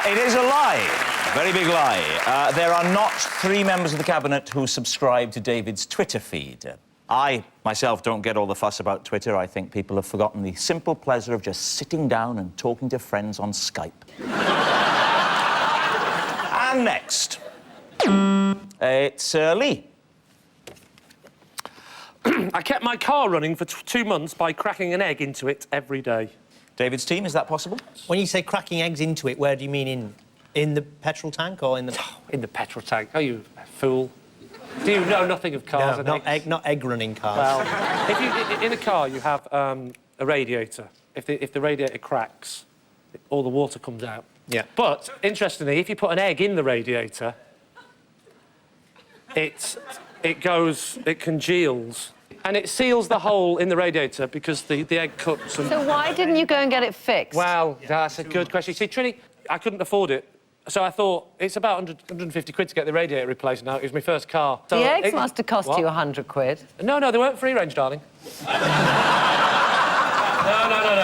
It is a lie. Very big lie. There are not 3 members of the Cabinet who subscribe to David's Twitter feed. I, myself, don't get all the fuss about Twitter. I think people have forgotten the simple pleasure of just sitting down and talking to friends on Skype. And next, it's Lee. I kept my car running for 2 months by cracking an egg into it every day. David's team, is that possible? When you say cracking eggs into it, where do you mean in the petrol tank or in the... In the petrol tank. Oh, you fool. Do you know nothing of cars and eggs? Not egg-running cars. Well, if you, in a car, you have a radiator. If the radiator cracks, all the water comes out. Yeah. But, interestingly, if you put an egg in the radiator, it congeals. And it seals the hole in the radiator because the egg cuts and... So why didn't you go and get it fixed? Well, that's a good question. See, Trini, I couldn't afford it. So I thought, it's about 150 quid to get the radiator replaced now. It was my first car. So the eggs must have cost you 100 quid. No, they weren't free range, darling. No.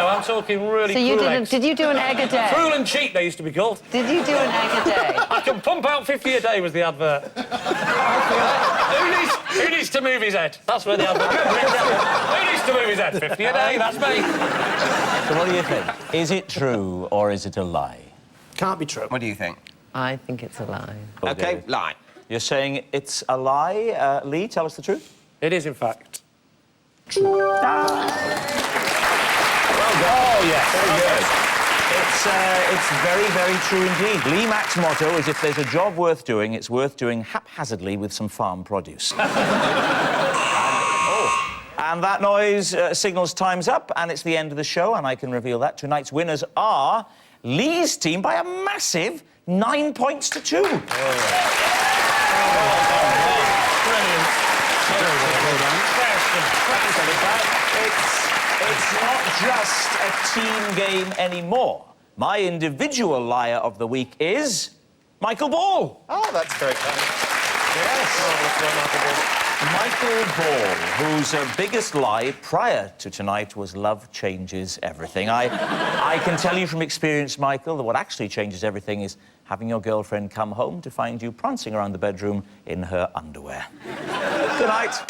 I'm talking really So you cruel didn't... eggs. Did you do an egg a day? Cruel and cheap, they used to be called. Did you do an egg a day? I can pump out 50 a day was the advert. Who needs to move his head? That's where the advert... Who needs to move his head? 50 a day, that's me. So what do you think? Is it true or is it a lie? Can't be true. What do you think? I think it's a lie. Oh, OK, David. lie. You're saying it's a lie. Lee, tell us the truth. It is, in fact. True. Well done. Oh, yes. Very good. It's very, very true indeed. Lee Mack's motto is if there's a job worth doing, it's worth doing haphazardly with some farm produce. And that noise signals time's up, and it's the end of the show, and I can reveal that. Tonight's winners are Lee's team by a massive 9 points to 2. Brilliant. It's not just a team game anymore. My individual liar of the week is Michael Ball. Oh, that's very kind. Yes. Michael Ball, whose biggest lie prior to tonight was love changes everything. I can tell you from experience, Michael, that what actually changes everything is having your girlfriend come home to find you prancing around the bedroom in her underwear. Good night.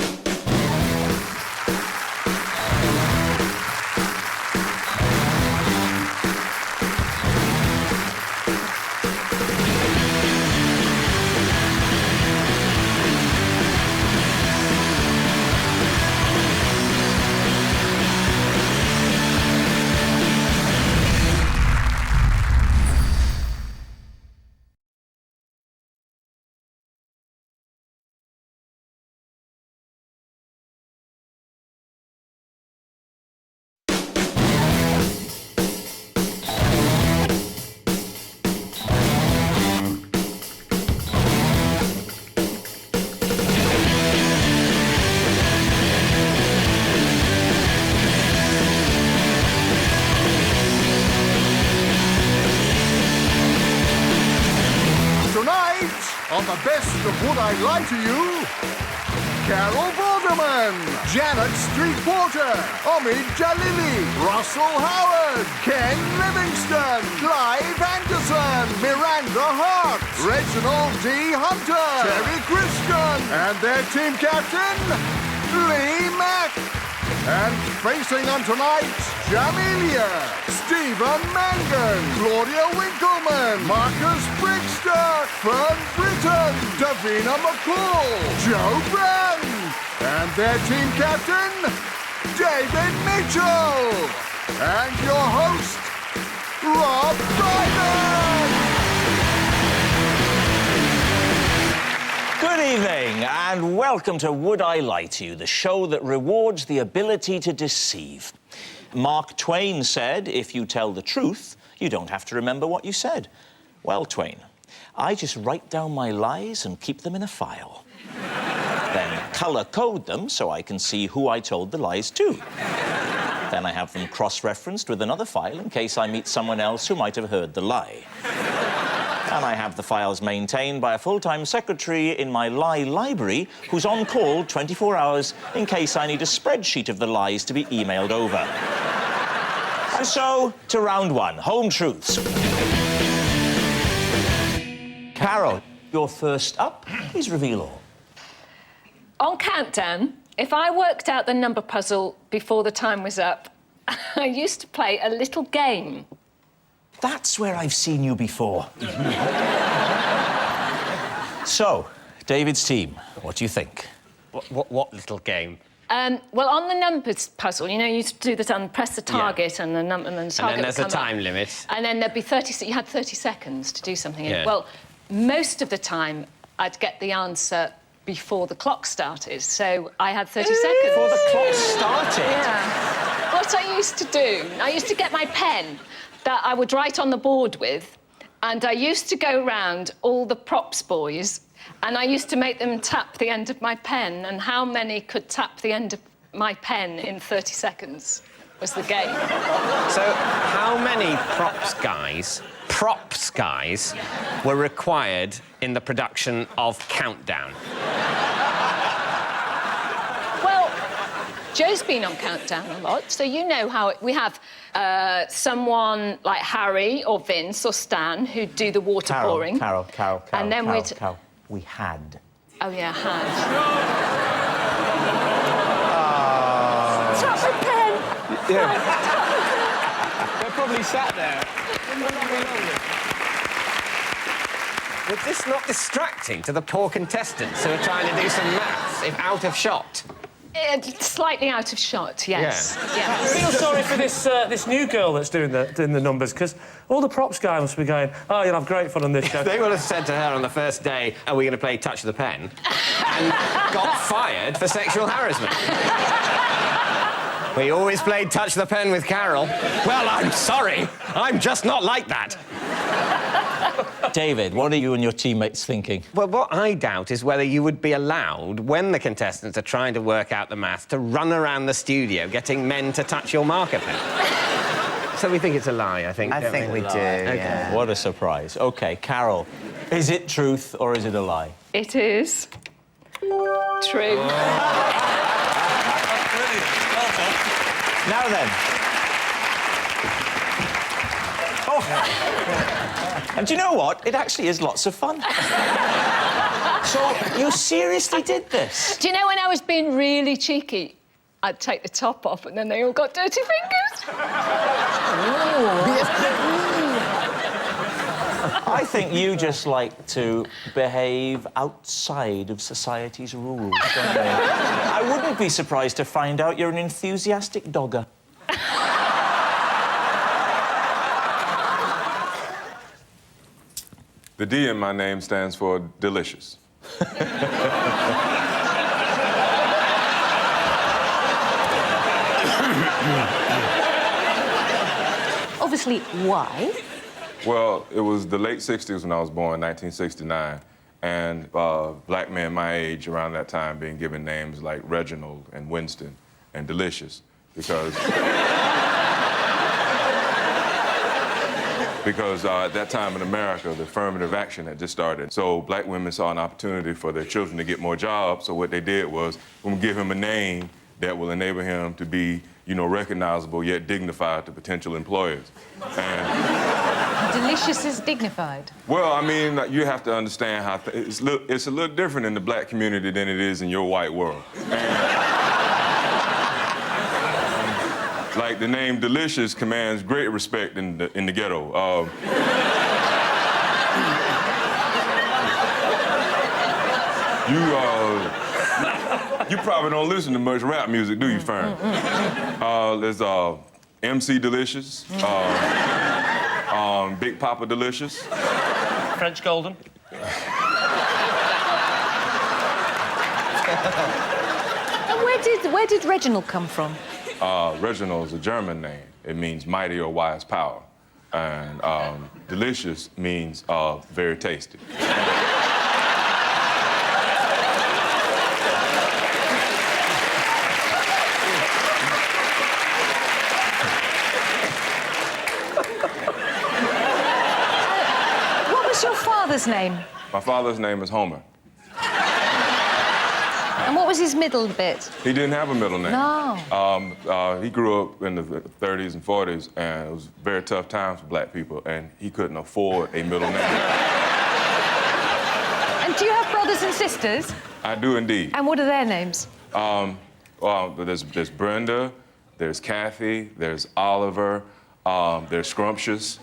On the best of Would I Lie to You, Carol Vorderman, Janet Street Porter, Omid Jalili, Russell Howard, Ken Livingston, Clive Anderson, Miranda Hart, Reginald D. Hunter, Terry Christian, and their team captain, Lee Mack. And facing them tonight, Jamelia, Stephen Mangan, Claudia Winkleman, Marcus Brigster, Fern Britton, Davina McCall, Joe Brown, and their team captain, David Mitchell, and your host, Rob Brydon. Good evening, and welcome to Would I Lie to You, the show that rewards the ability to deceive. Mark Twain said, if you tell the truth, you don't have to remember what you said. Well, Twain, I just write down my lies and keep them in a file. Then colour-code them so I can see who I told the lies to. Then I have them cross-referenced with another file in case I meet someone else who might have heard the lie. And I have the files maintained by a full-time secretary in my lie library who's on call 24 hours in case I need a spreadsheet of the lies to be emailed over. And so, to round one, home truths. Carol, you're first up. Please reveal all. On Countdown, if I worked out the number puzzle before the time was up, I used to play a little game. That's where I've seen you before. So, David's team, what do you think? What little game? Well, on the numbers puzzle, you know, you used to do the press the target and the number, and then the target And then there's a would come time up. limit. And then there'd be 30. You had 30 seconds to do something. Yeah. Well, most of the time, I'd get the answer before the clock started, so I had 30 seconds. Before the clock started? Yeah. What I used to do, I used to get my pen that I would write on the board with, and I used to go round all the props boys, and I used to make them tap the end of my pen, and how many could tap the end of my pen in 30 seconds was the game. So, how many props guys were required in the production of Countdown? Well, Joe's been on Countdown a lot, so you know how we have someone like Harry or Vince or Stan who do the water pouring. Carol. And then we had. Oh, yeah, had. Tap the pen! Yeah. They're probably sat there. Was this not distracting to the poor contestants who are trying to do some maths if out of shot? Slightly out of shot, yes. I feel sorry for this new girl that's doing the numbers, because all the props guy must be going, oh, you'll have great fun on this show. They would have said to her on the first day, are we going to play Touch the Pen? And got fired for sexual harassment. We always played Touch the Pen with Carol. Well, I'm sorry. I'm just not like that. David, what are you and your teammates thinking? Well, what I doubt is whether you would be allowed, when the contestants are trying to work out the maths, to run around the studio getting men to touch your marker pen. So we think it's a lie, I think. I think we do, yeah. What a surprise. OK, Carol, is it truth or is it a lie? It is true. Now then. Oh. And do you know what? It actually is lots of fun. So, you seriously did this? Do you know when I was being really cheeky, I'd take the top off and then they all got dirty fingers? I think you just like to behave outside of society's rules, don't you? I wouldn't be surprised to find out you're an enthusiastic dogger. The D in my name stands for delicious. Obviously, why? Well, it was the late 60s when I was born, 1969, and black men my age around that time being given names like Reginald and Winston and Delicious because... because at that time in America, the affirmative action had just started. So black women saw an opportunity for their children to get more jobs, so what they did was, we'll give him a name that will enable him to be, you know, recognizable yet dignified to potential employers. And... Delicious is dignified. Well, I mean, you have to understand how it's a little different in the black community than it is in your white world. Like, the name Delicious commands great respect in the ghetto. You probably don't listen to much rap music, do you, Fern? There's MC Delicious, Big Papa Delicious. French Golden. And where did Reginald come from? Reginald is a German name. It means mighty or wise power. And delicious means very tasty. father's name? My father's name is Homer. And what was his middle bit? He didn't have a middle name. No. He grew up in the 30s and 40s, and it was very tough times for black people, and he couldn't afford a middle name. And do you have brothers and sisters? I do indeed. And what are their names? Well, there's Brenda, there's Kathy, there's Oliver, there's Scrumptious.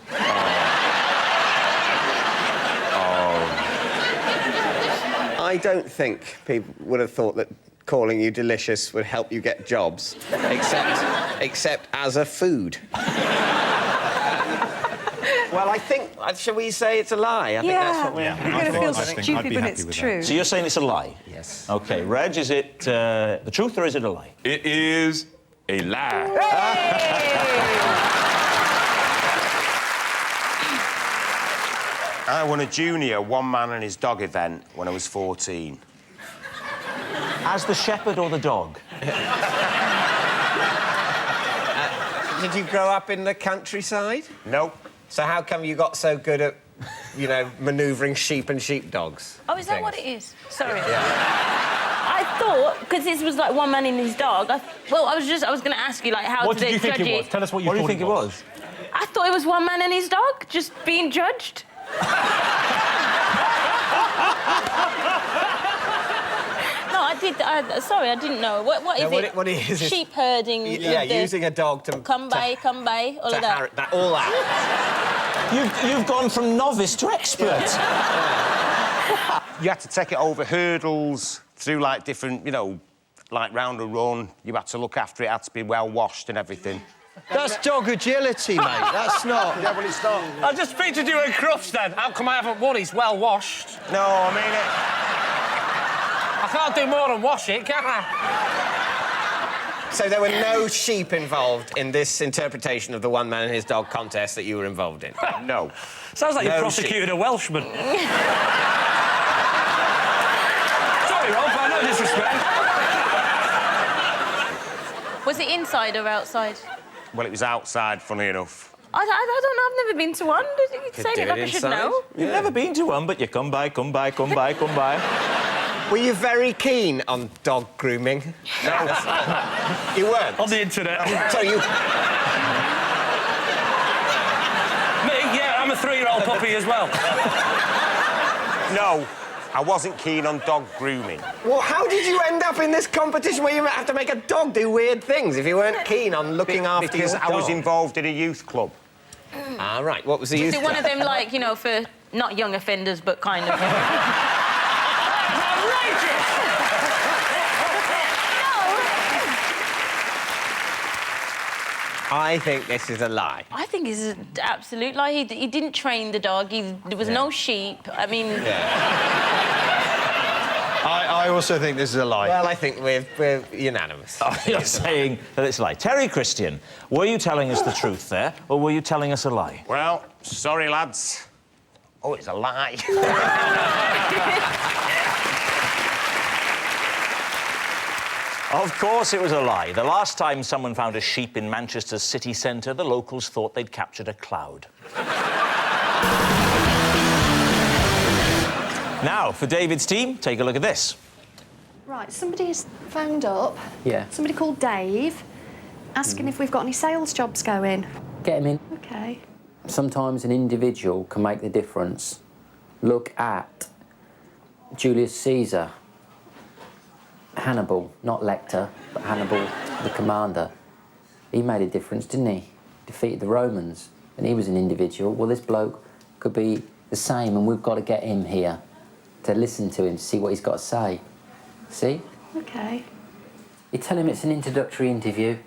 I don't think people would have thought that calling you delicious would help you get jobs, except as a food. Well, I think, shall we say it's a lie? I think that's what we're... You're going to feel stupid when it's true. So you're saying it's a lie? Yes. OK, Reg, is it the truth or is it a lie? It is a lie. I won a junior one-man and his dog event when I was 14. As the shepherd or the dog? Did you grow up in the countryside? Nope. So how come you got so good at, you know, manoeuvring sheep and sheepdogs? Oh, is that what it is? Sorry. I thought, because this was like one man and his dog, I was going to ask you, like, how What did did you they think judge it was? Tell us what you thought it was. I thought it was one man and his dog, just being judged. No, I did. Sorry, I didn't know. What is it? What it is sheep herding. Yeah, using a dog to... Come by, all of that. All that. You've gone from novice to expert. You had to take it over hurdles, through, like, different, you know, like, round a run. You had to look after it, had to be well washed and everything. That's dog agility, mate. That's not... Yeah, well, it's not. I just pictured you in Crufts, then. How come I haven't won? He's well washed. No, I mean it... I can't do more than wash it, can I? So there were no sheep involved in this interpretation of the one man and his dog contest that you were involved in? No. Sounds like you No prosecuted a Welshman. Sorry, Rob, no disrespect. Was it inside or outside? Well, it was outside, funny enough. I don't know. I've never been to one. You saying it like I should know. You've never been to one, but you come by. Were you very keen on dog grooming? No. You weren't? On the internet. So you... Me? Yeah, I'm a 3-year-old puppy as well. No, I wasn't keen on dog grooming. Well, how did you end up in this competition where you have to make a dog do weird things if you weren't keen on looking after your dog? Because I was involved in a youth club. Ah, right. What was the youth Is it club? one of them, like, you know, for not young offenders, but kind of... I think this is a lie. I think it's an absolute lie. He didn't train the dog. There was no sheep. I mean... I also think this is a lie. Well, I think we're unanimous. Oh, you're saying that it's a lie. Terry Christian, were you telling us the truth there, or were you telling us a lie? Well, sorry, lads. Oh, it's a lie. Of course it was a lie. The last time someone found a sheep in Manchester's city centre, the locals thought they'd captured a cloud. Now, for David's team, take a look at this. Right, somebody has phoned up. Yeah. Somebody called Dave, asking if we've got any sales jobs going. Get him in. OK. Sometimes an individual can make the difference. Look at Julius Caesar. Hannibal, not Lecter, but Hannibal, the commander. He made a difference, didn't he? Defeated the Romans, and he was an individual. Well, this bloke could be the same, and we've got to get him here to listen to him, see what he's got to say. See? OK. You tell him it's an introductory interview.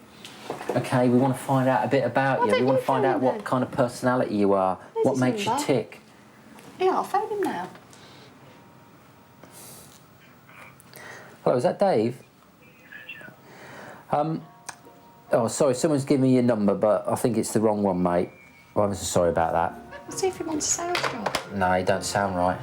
OK, we want to find out a bit about you. We want to find out what kind of personality you are, what makes you tick. Yeah, I'll phone him now. Hello, is that Dave? Oh, sorry, someone's given me your number, but I think it's the wrong one, mate. Well, I'm so sorry about that. Let's see if he wants a sales job. No, you don't sound right.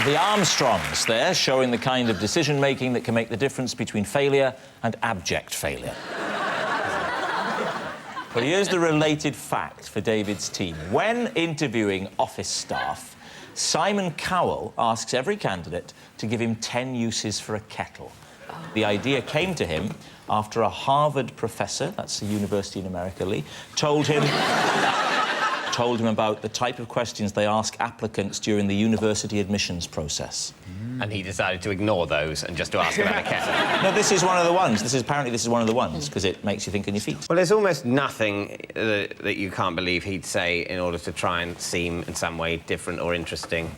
The Armstrongs there, showing the kind of decision-making that can make the difference between failure and abject failure. But here's the related fact for David's team. When interviewing office staff, Simon Cowell asks every candidate to give him 10 uses for a kettle. The idea came to him after a Harvard professor, that's a university in America, Lee, told him about the type of questions they ask applicants during the university admissions process. And he decided to ignore those and just to ask about a kettle. No, this is one of the ones. Apparently this is one of the ones, because it makes you think on your feet. Well, there's almost nothing that you can't believe he'd say in order to try and seem in some way different or interesting.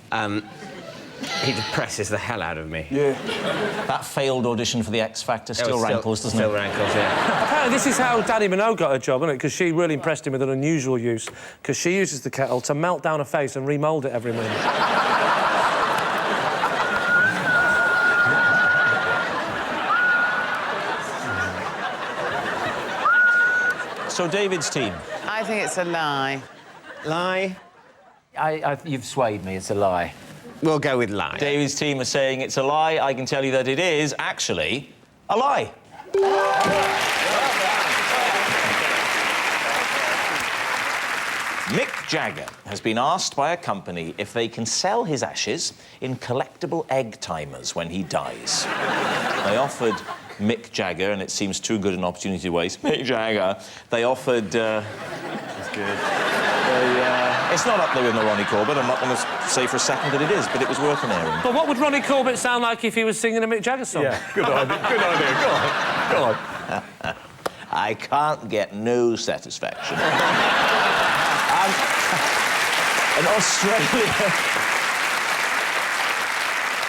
He depresses the hell out of me. Yeah. That failed audition for the X Factor still rankles, doesn't it? Still rankles, yeah. Apparently this is how Danny Minogue got her job, isn't it? Because she really impressed him with an unusual use, because she uses the kettle to melt down a face and remould it every minute. So, David's team. I think it's a lie. Lie? You've swayed me, it's a lie. We'll go with lie. David's team are saying it's a lie. I can tell you that it is actually a lie. Mick Jagger has been asked by a company if they can sell his ashes in collectible egg timers when he dies. They offered Mick Jagger, and it seems too good an opportunity to waste, Mick Jagger, they offered... That's good. It's not up there with Ronnie Corbett. I'm not going to say for a second that it is, but it was worth an airing. But what would Ronnie Corbett sound like if he was singing a Mick Jagger song? Yeah, good idea. Good idea. Go on. Go on. I can't get no satisfaction. In Australia...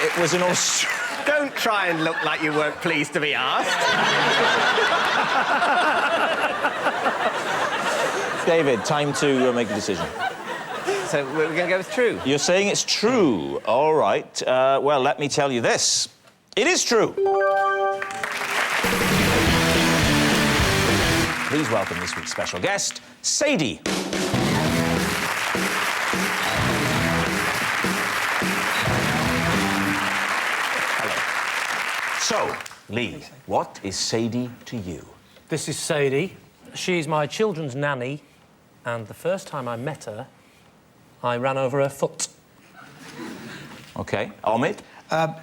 It was in Australia... Don't try and look like you weren't pleased to be asked. David, time to make a decision. So we're going to go with true? You're saying it's true. All right. Well, let me tell you this. It is true. Please welcome this week's special guest, Sadie. Hello. So, Lee, what is Sadie to you? This is Sadie. She's my children's nanny, and the first time I met her, I ran over her foot. OK. Omid?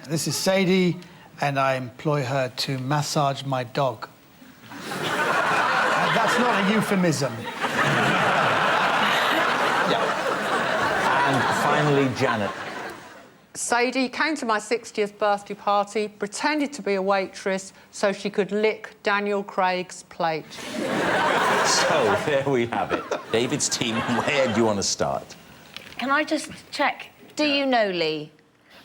This is Sadie, and I employ her to massage my dog. That's not a euphemism. And finally, Janet. Sadie came to my 60th birthday party, pretended to be a waitress so she could lick Daniel Craig's plate. So, there we have it. David's team, where do you want to start? Can I just check? Do you know Lee?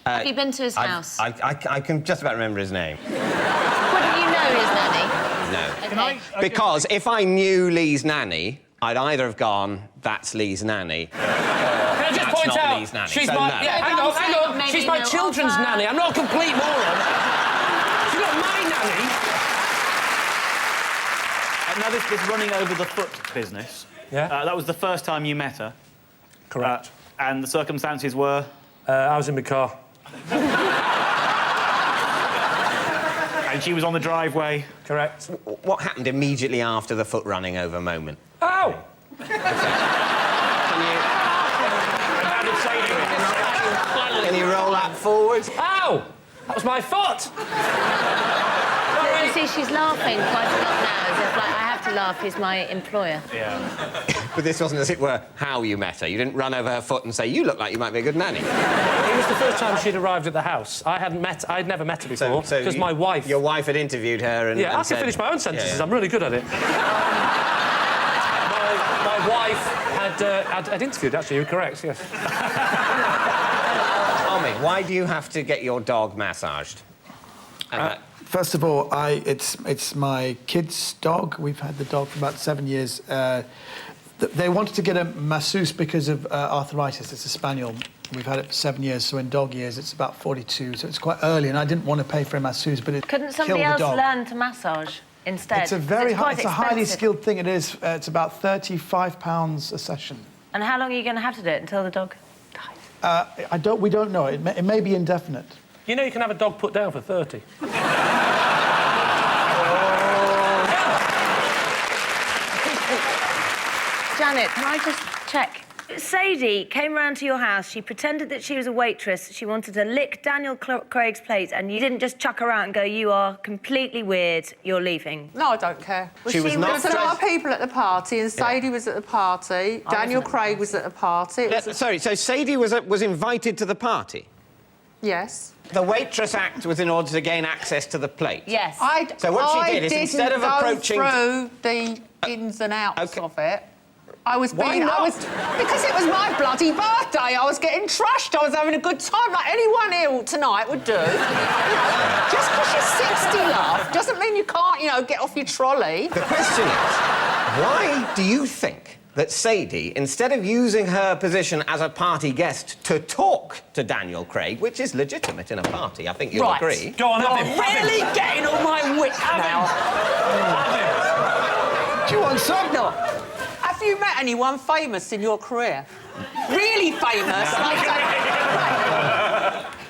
Have you been to his house? I can just about remember his name. Wouldn't you know his nanny? No. Okay. Because if I knew Lee's nanny, I'd either have gone, that's Lee's nanny. Can I just point out, Lee's nanny. she's So my... no. Yeah, hang on. Maybe She's my no children's offer. nanny. I'm not a complete moron. She's not my nanny. Now, this running over the foot business, that was the first time you met her? Correct. And the circumstances were? I was in my car. And she was on the driveway? Correct. What happened immediately after the foot running over moment? Ow! Can you roll that forward? Ow! That was my foot! You see, she's laughing quite a lot now, as if, like, I have to laugh, he's my employer. Yeah. But this wasn't, as it were, how you met her. You didn't run over her foot and say, you look like you might be a good nanny. It was the first time she'd arrived at the house. I'd never met her before, because my wife... Your wife had interviewed her and... Yeah, and I can finish my own sentences. I'm really good at it. my wife had interviewed, actually, you're correct, yes. Tell me, why do you have to get your dog massaged? First of all, it's my kid's dog. We've had the dog for about 7 years. They wanted to get a masseuse because of arthritis. It's a spaniel. We've had it for 7 years, so in dog years, it's about 42, so it's quite early, and I didn't want to pay for a masseuse, but it Couldn't killed somebody the else dog. learn to massage instead? It's a very It's quite it's a highly expensive. skilled thing. It is. It's about £35 a session. And how long are you going to have to do it until the dog dies? We don't know. It may be indefinite. You know you can have a dog put down for 30. Janet, can I just check? Sadie came round to your house, she pretended that she was a waitress, she wanted to lick Daniel Craig's plate, and you didn't just chuck her out and go, you are completely weird, you're leaving. No, I don't care. She was not There was a lot of people at the party, and Sadie was at the party. Daniel Craig was at the party. Sorry, so Sadie was invited to the party? Yes. The waitress act was in order to gain access to the plate? Yes. So what she did is instead of approaching... I didn't go through the ins and outs of it. I was Why not? Because it was my bloody birthday. I was getting trashed. I was having a good time, like anyone ill tonight would do. You know, just because you're 60, love, doesn't mean you can't, you know, get off your trolley. The question is, why do you think that Sadie, instead of using her position as a party guest to talk to Daniel Craig, which is legitimate in a party, I think you'll agree... Go on, have him. Really getting all my wit now. Do you want some? No. Have you met anyone famous in your career? Really famous?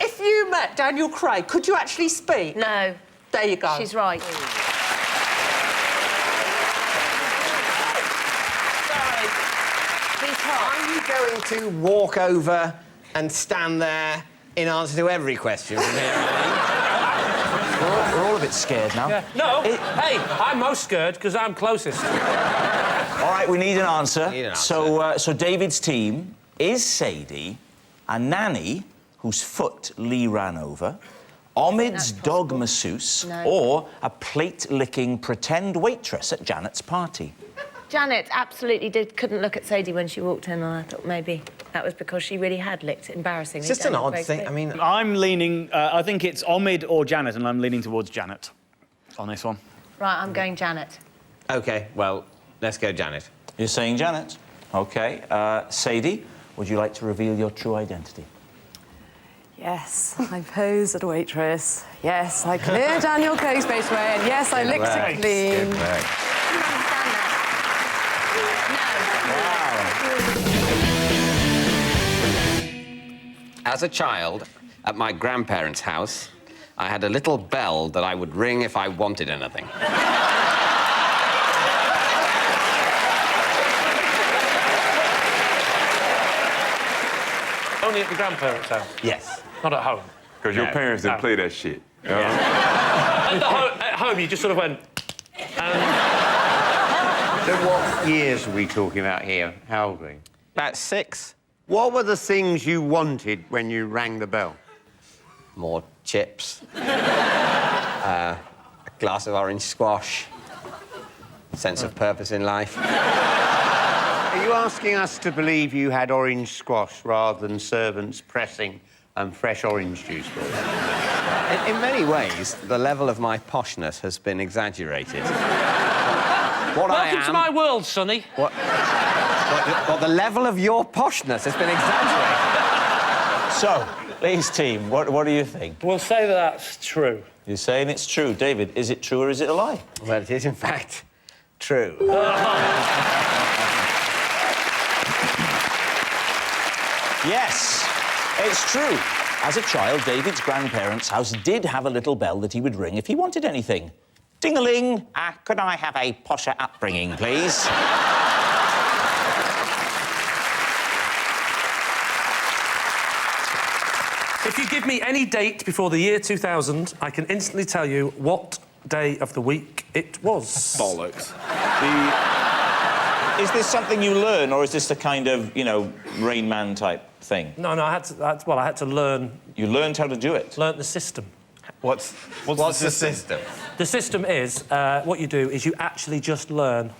If you met Daniel Craig, could you actually speak? No. There you go. She's right. Are you going to walk over and stand there in answer to every question from here on in? We're all a bit scared now. Yeah. No, hey, I'm most scared because I'm closest. All right, we need an answer. So David's team is Sadie, a nanny whose foot Lee ran over, Omid's dog masseuse, or a plate-licking pretend waitress at Janet's party. Janet absolutely couldn't look at Sadie when she walked in, and I thought maybe that was because she really had licked it embarrassingly. It's just an odd thing. I mean... I'm leaning... I think it's Omid or Janet, and I'm leaning towards Janet on this one. Right, I'm going Janet. OK, well, let's go Janet. You're saying Janet? OK. Sadie, would you like to reveal your true identity? Yes, I posed as a waitress. Yes, I cleared Daniel Craig's face away, and yes, I licked it clean. As a child, at my grandparents' house, I had a little bell that I would ring if I wanted anything. Only at the grandparents' house? Yes. Not at home? Because your parents didn't play that shit. You know? At home, you just sort of went... So what years are we talking about here? How old were you? About 6. What were the things you wanted when you rang the bell? More chips. A glass of orange squash. Sense of purpose in life. Are you asking us to believe you had orange squash rather than servants pressing fresh orange juice for you? In many ways, the level of my poshness has been exaggerated. Welcome to my world, Sonny. Well, the level of your poshness has been exaggerated. So, Lee's team, what do you think? We'll say that that's true. You're saying it's true. David, is it true or is it a lie? Well, it is, in fact, true. Yes, it's true. As a child, David's grandparents' house did have a little bell that he would ring if he wanted anything. Ding-a-ling. Could I have a posher upbringing, please? If you give me any date before the year 2000, I can instantly tell you what day of the week it was. Bollocks. Is this something you learn, or is this the kind of, you know, Rain Man type thing? No, I had to learn... You learned how to do it? Learnt the system. What's the system? The system is, what you do is you actually just learn.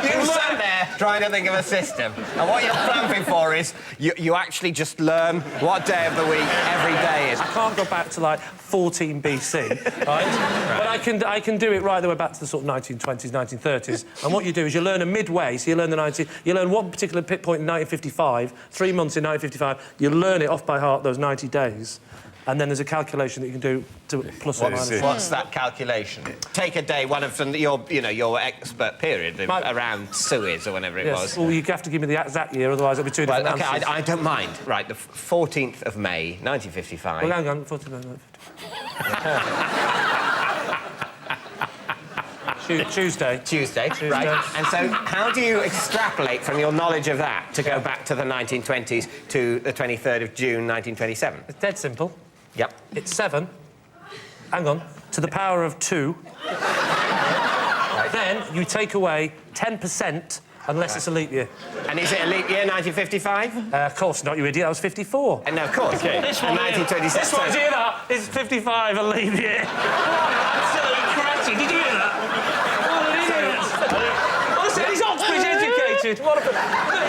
You sat there trying to think of a system, and what you're clamping for is you actually just learn what day of the week every day is. I can't go back to, like, 14 BC, right? But I can do it right the way back to the sort of 1920s, 1930s. And what you do is you learn a midway, so you learn one particular point in 1955, 3 months in 1955, you learn it off by heart those 90 days. And then there's a calculation that you can do to plus or minus. What's that calculation? Take a day, one of your expert period around Suez or whenever it was. Well, you have to give me the exact year, otherwise it'll be two different answers. OK, I don't mind. Right, the 14th of May, 1955. Well, hang on, 14th of May, 1955. Tuesday. Tuesday, right. And so how do you extrapolate from your knowledge of that to go back to the 1920s to the 23rd of June, 1927? It's dead simple. Yep. It's 7. Hang on. To the power of 2. Right. Then you take away 10%. Unless it's a leap year. And is it a leap year, 1955? Of course not, you idiot. That was 54. No, of course. Okay. This one, 1927. This one's here, that. It's 55, a leap year. What an absolute cratty. Did you hear that? What an idiot. I said he's Oxbridge educated. What a...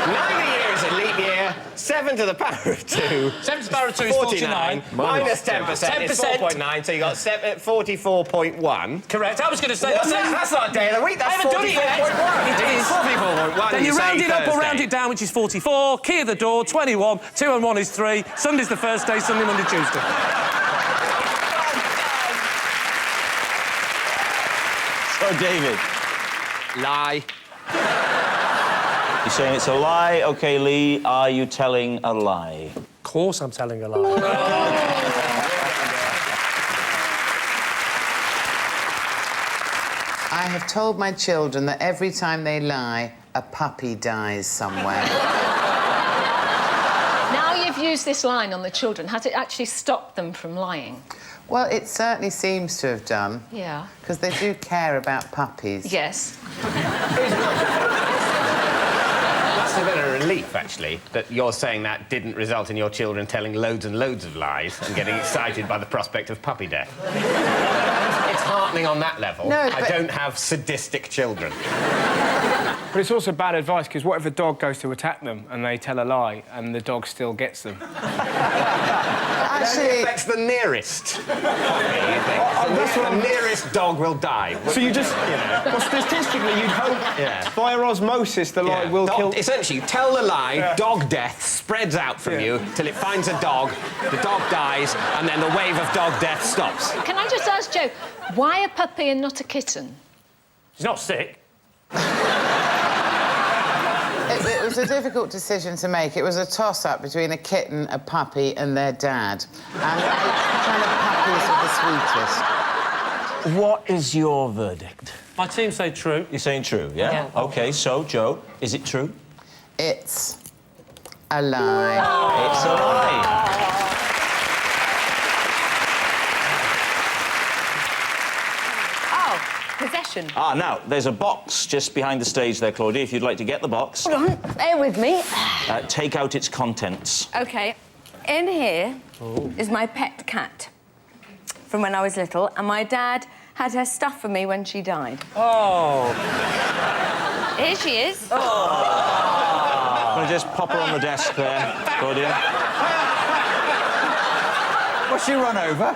90 years a leap year, 7 to the power of 2. 7 to the power of 2 is 49. Minus 10% is 4.9, so you got 44.1. Correct. I was going to say... That's not a day of the week, that's 44.1. It is. 44.1. Then you round it up or round it down, which is 44. Key of the door, 21. 2 and 1 is 3. Sunday's the first day, Sunday, Monday, Tuesday. So, David. Lie. You're saying it's a lie? OK, Lee, are you telling a lie? Of course I'm telling a lie. I have told my children that every time they lie, a puppy dies somewhere. Now you've used this line on the children, has it actually stopped them from lying? Well, it certainly seems to have done. Yeah. Because they do care about puppies. Yes. That's a bit of a relief, actually, that you're saying that didn't result in your children telling loads and loads of lies and getting excited by the prospect of puppy death. It's heartening on that level. No, I don't have sadistic children. But it's also bad advice, because what if a dog goes to attack them and they tell a lie and the dog still gets them? Actually... It affects the nearest. The nearest dog will die. So you just... Well, statistically, you'd hope by osmosis the lie will kill... Essentially, you tell the lie, dog death spreads out from you till it finds a dog, the dog dies, and then the wave of dog death stops. Can I just ask Joe, why a puppy and not a kitten? She's not sick. It was a difficult decision to make. It was a toss-up between a kitten, a puppy, and their dad. And kind of puppies are the sweetest. What is your verdict? My team say true. You're saying true, yeah? OK, so, Joe, is it true? It's a lie. It's a lie. Possession. Now, there's a box just behind the stage there, Claudia, if you'd like to get the box. Hold on, bear with me. Take out its contents. OK. In here is my pet cat from when I was little, and my dad had her stuff for me when she died. Oh. Here she is. I'm going to just pop her on the desk there, Claudia. Was she run over?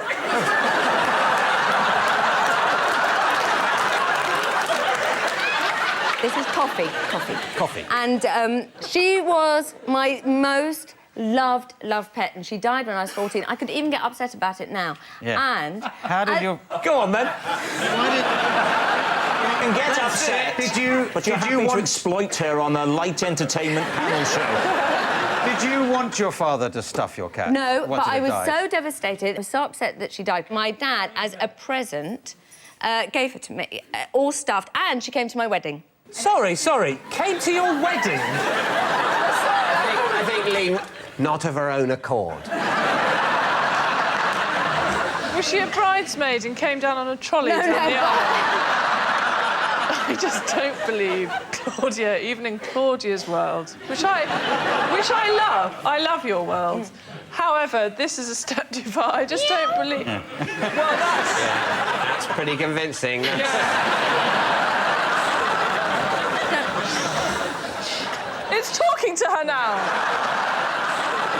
This is Coffee. And she was my most loved pet, and she died when I was 14. I could even get upset about it now. Yeah. And... How did you... Go on, then. You can get upset. But you're happy to exploit her on a light entertainment panel show. Did you want your father to stuff your cat? No, once but it I was died? so devastated. I was so upset that she died. My dad, as a present, gave her to me, all stuffed, and she came to my wedding. Sorry. Came to your wedding? I think Lee, not of her own accord. Was she a bridesmaid and came down on a trolley down the aisle? I just don't believe Claudia, even in Claudia's world, which I love. I love your world. However, this is a step too far. I just don't believe... Well, that's pretty convincing. It's talking to her now.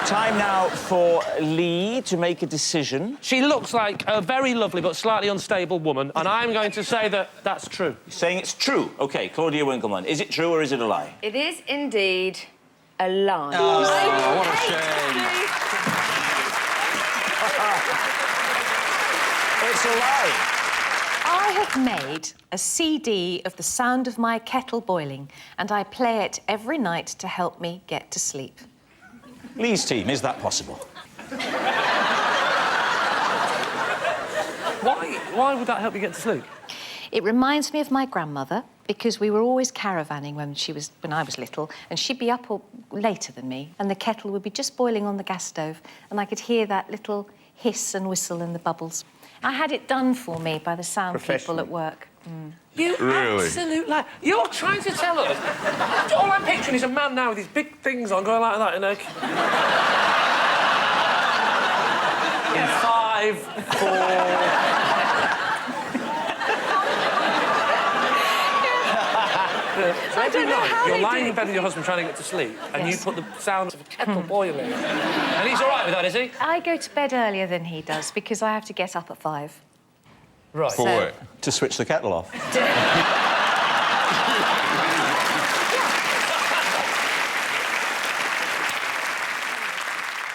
Time now for Lee to make a decision. She looks like a very lovely but slightly unstable woman, and I'm going to say that that's true. You're saying it's true? OK, Claudia Winkleman, is it true or is it a lie? It is indeed a lie. Oh, what a shame. It's a lie. I have made a CD of the sound of my kettle boiling, and I play it every night to help me get to sleep. Lee's team, is that possible? Why would that help you get to sleep? It reminds me of my grandmother because we were always caravanning when I was little, and she'd be up later than me, and the kettle would be just boiling on the gas stove, and I could hear that little hiss and whistle and the bubbles. I had it done for me by the sound people at work. You Really? absolute liar. You're trying to tell us. All I'm picturing is a man now with his big things on, going like that, in 5, 4... So every night, you're lying in bed with your husband trying to get to sleep, and you put the sound of a kettle boiling. And he's all right with that, is he? I go to bed earlier than he does because I have to get up at 5. Right. For what? To switch the kettle off.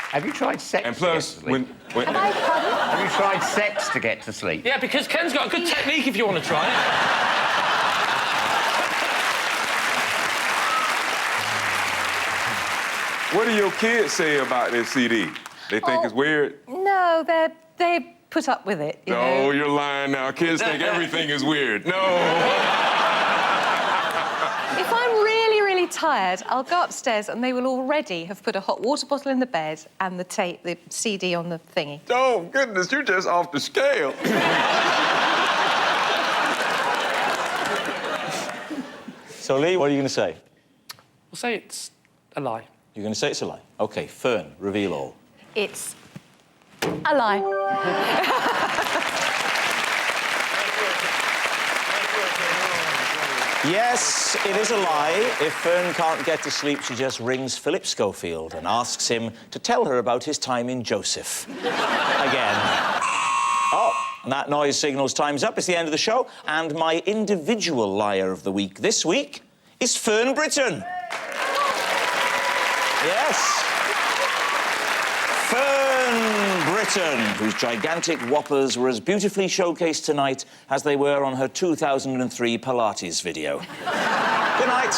Have you tried sex And plus, to get to sleep? Have you tried sex to get to sleep? Yeah, because Ken's got a good technique if you want to try it. What do your kids say about this CD? They think it's weird? No, they put up with it, you know. No, you're lying now. Kids think everything is weird. No. If I'm really, really tired, I'll go upstairs and they will already have put a hot water bottle in the bed and the CD on the thingy. Oh, goodness, you're just off the scale. So, Lee, what are you going to say? We'll say it's a lie. You're going to say it's a lie? OK, Fern, reveal all. It's a lie. Yes, it is a lie. If Fern can't get to sleep, she just rings Philip Schofield and asks him to tell her about his time in Joseph. Again. Oh, and that noise signals time's up. It's the end of the show. And my individual liar of the week this week is Fern Brydon. Yes. Fern Brydon, whose gigantic whoppers were as beautifully showcased tonight as they were on her 2003 Pilates video. Good night.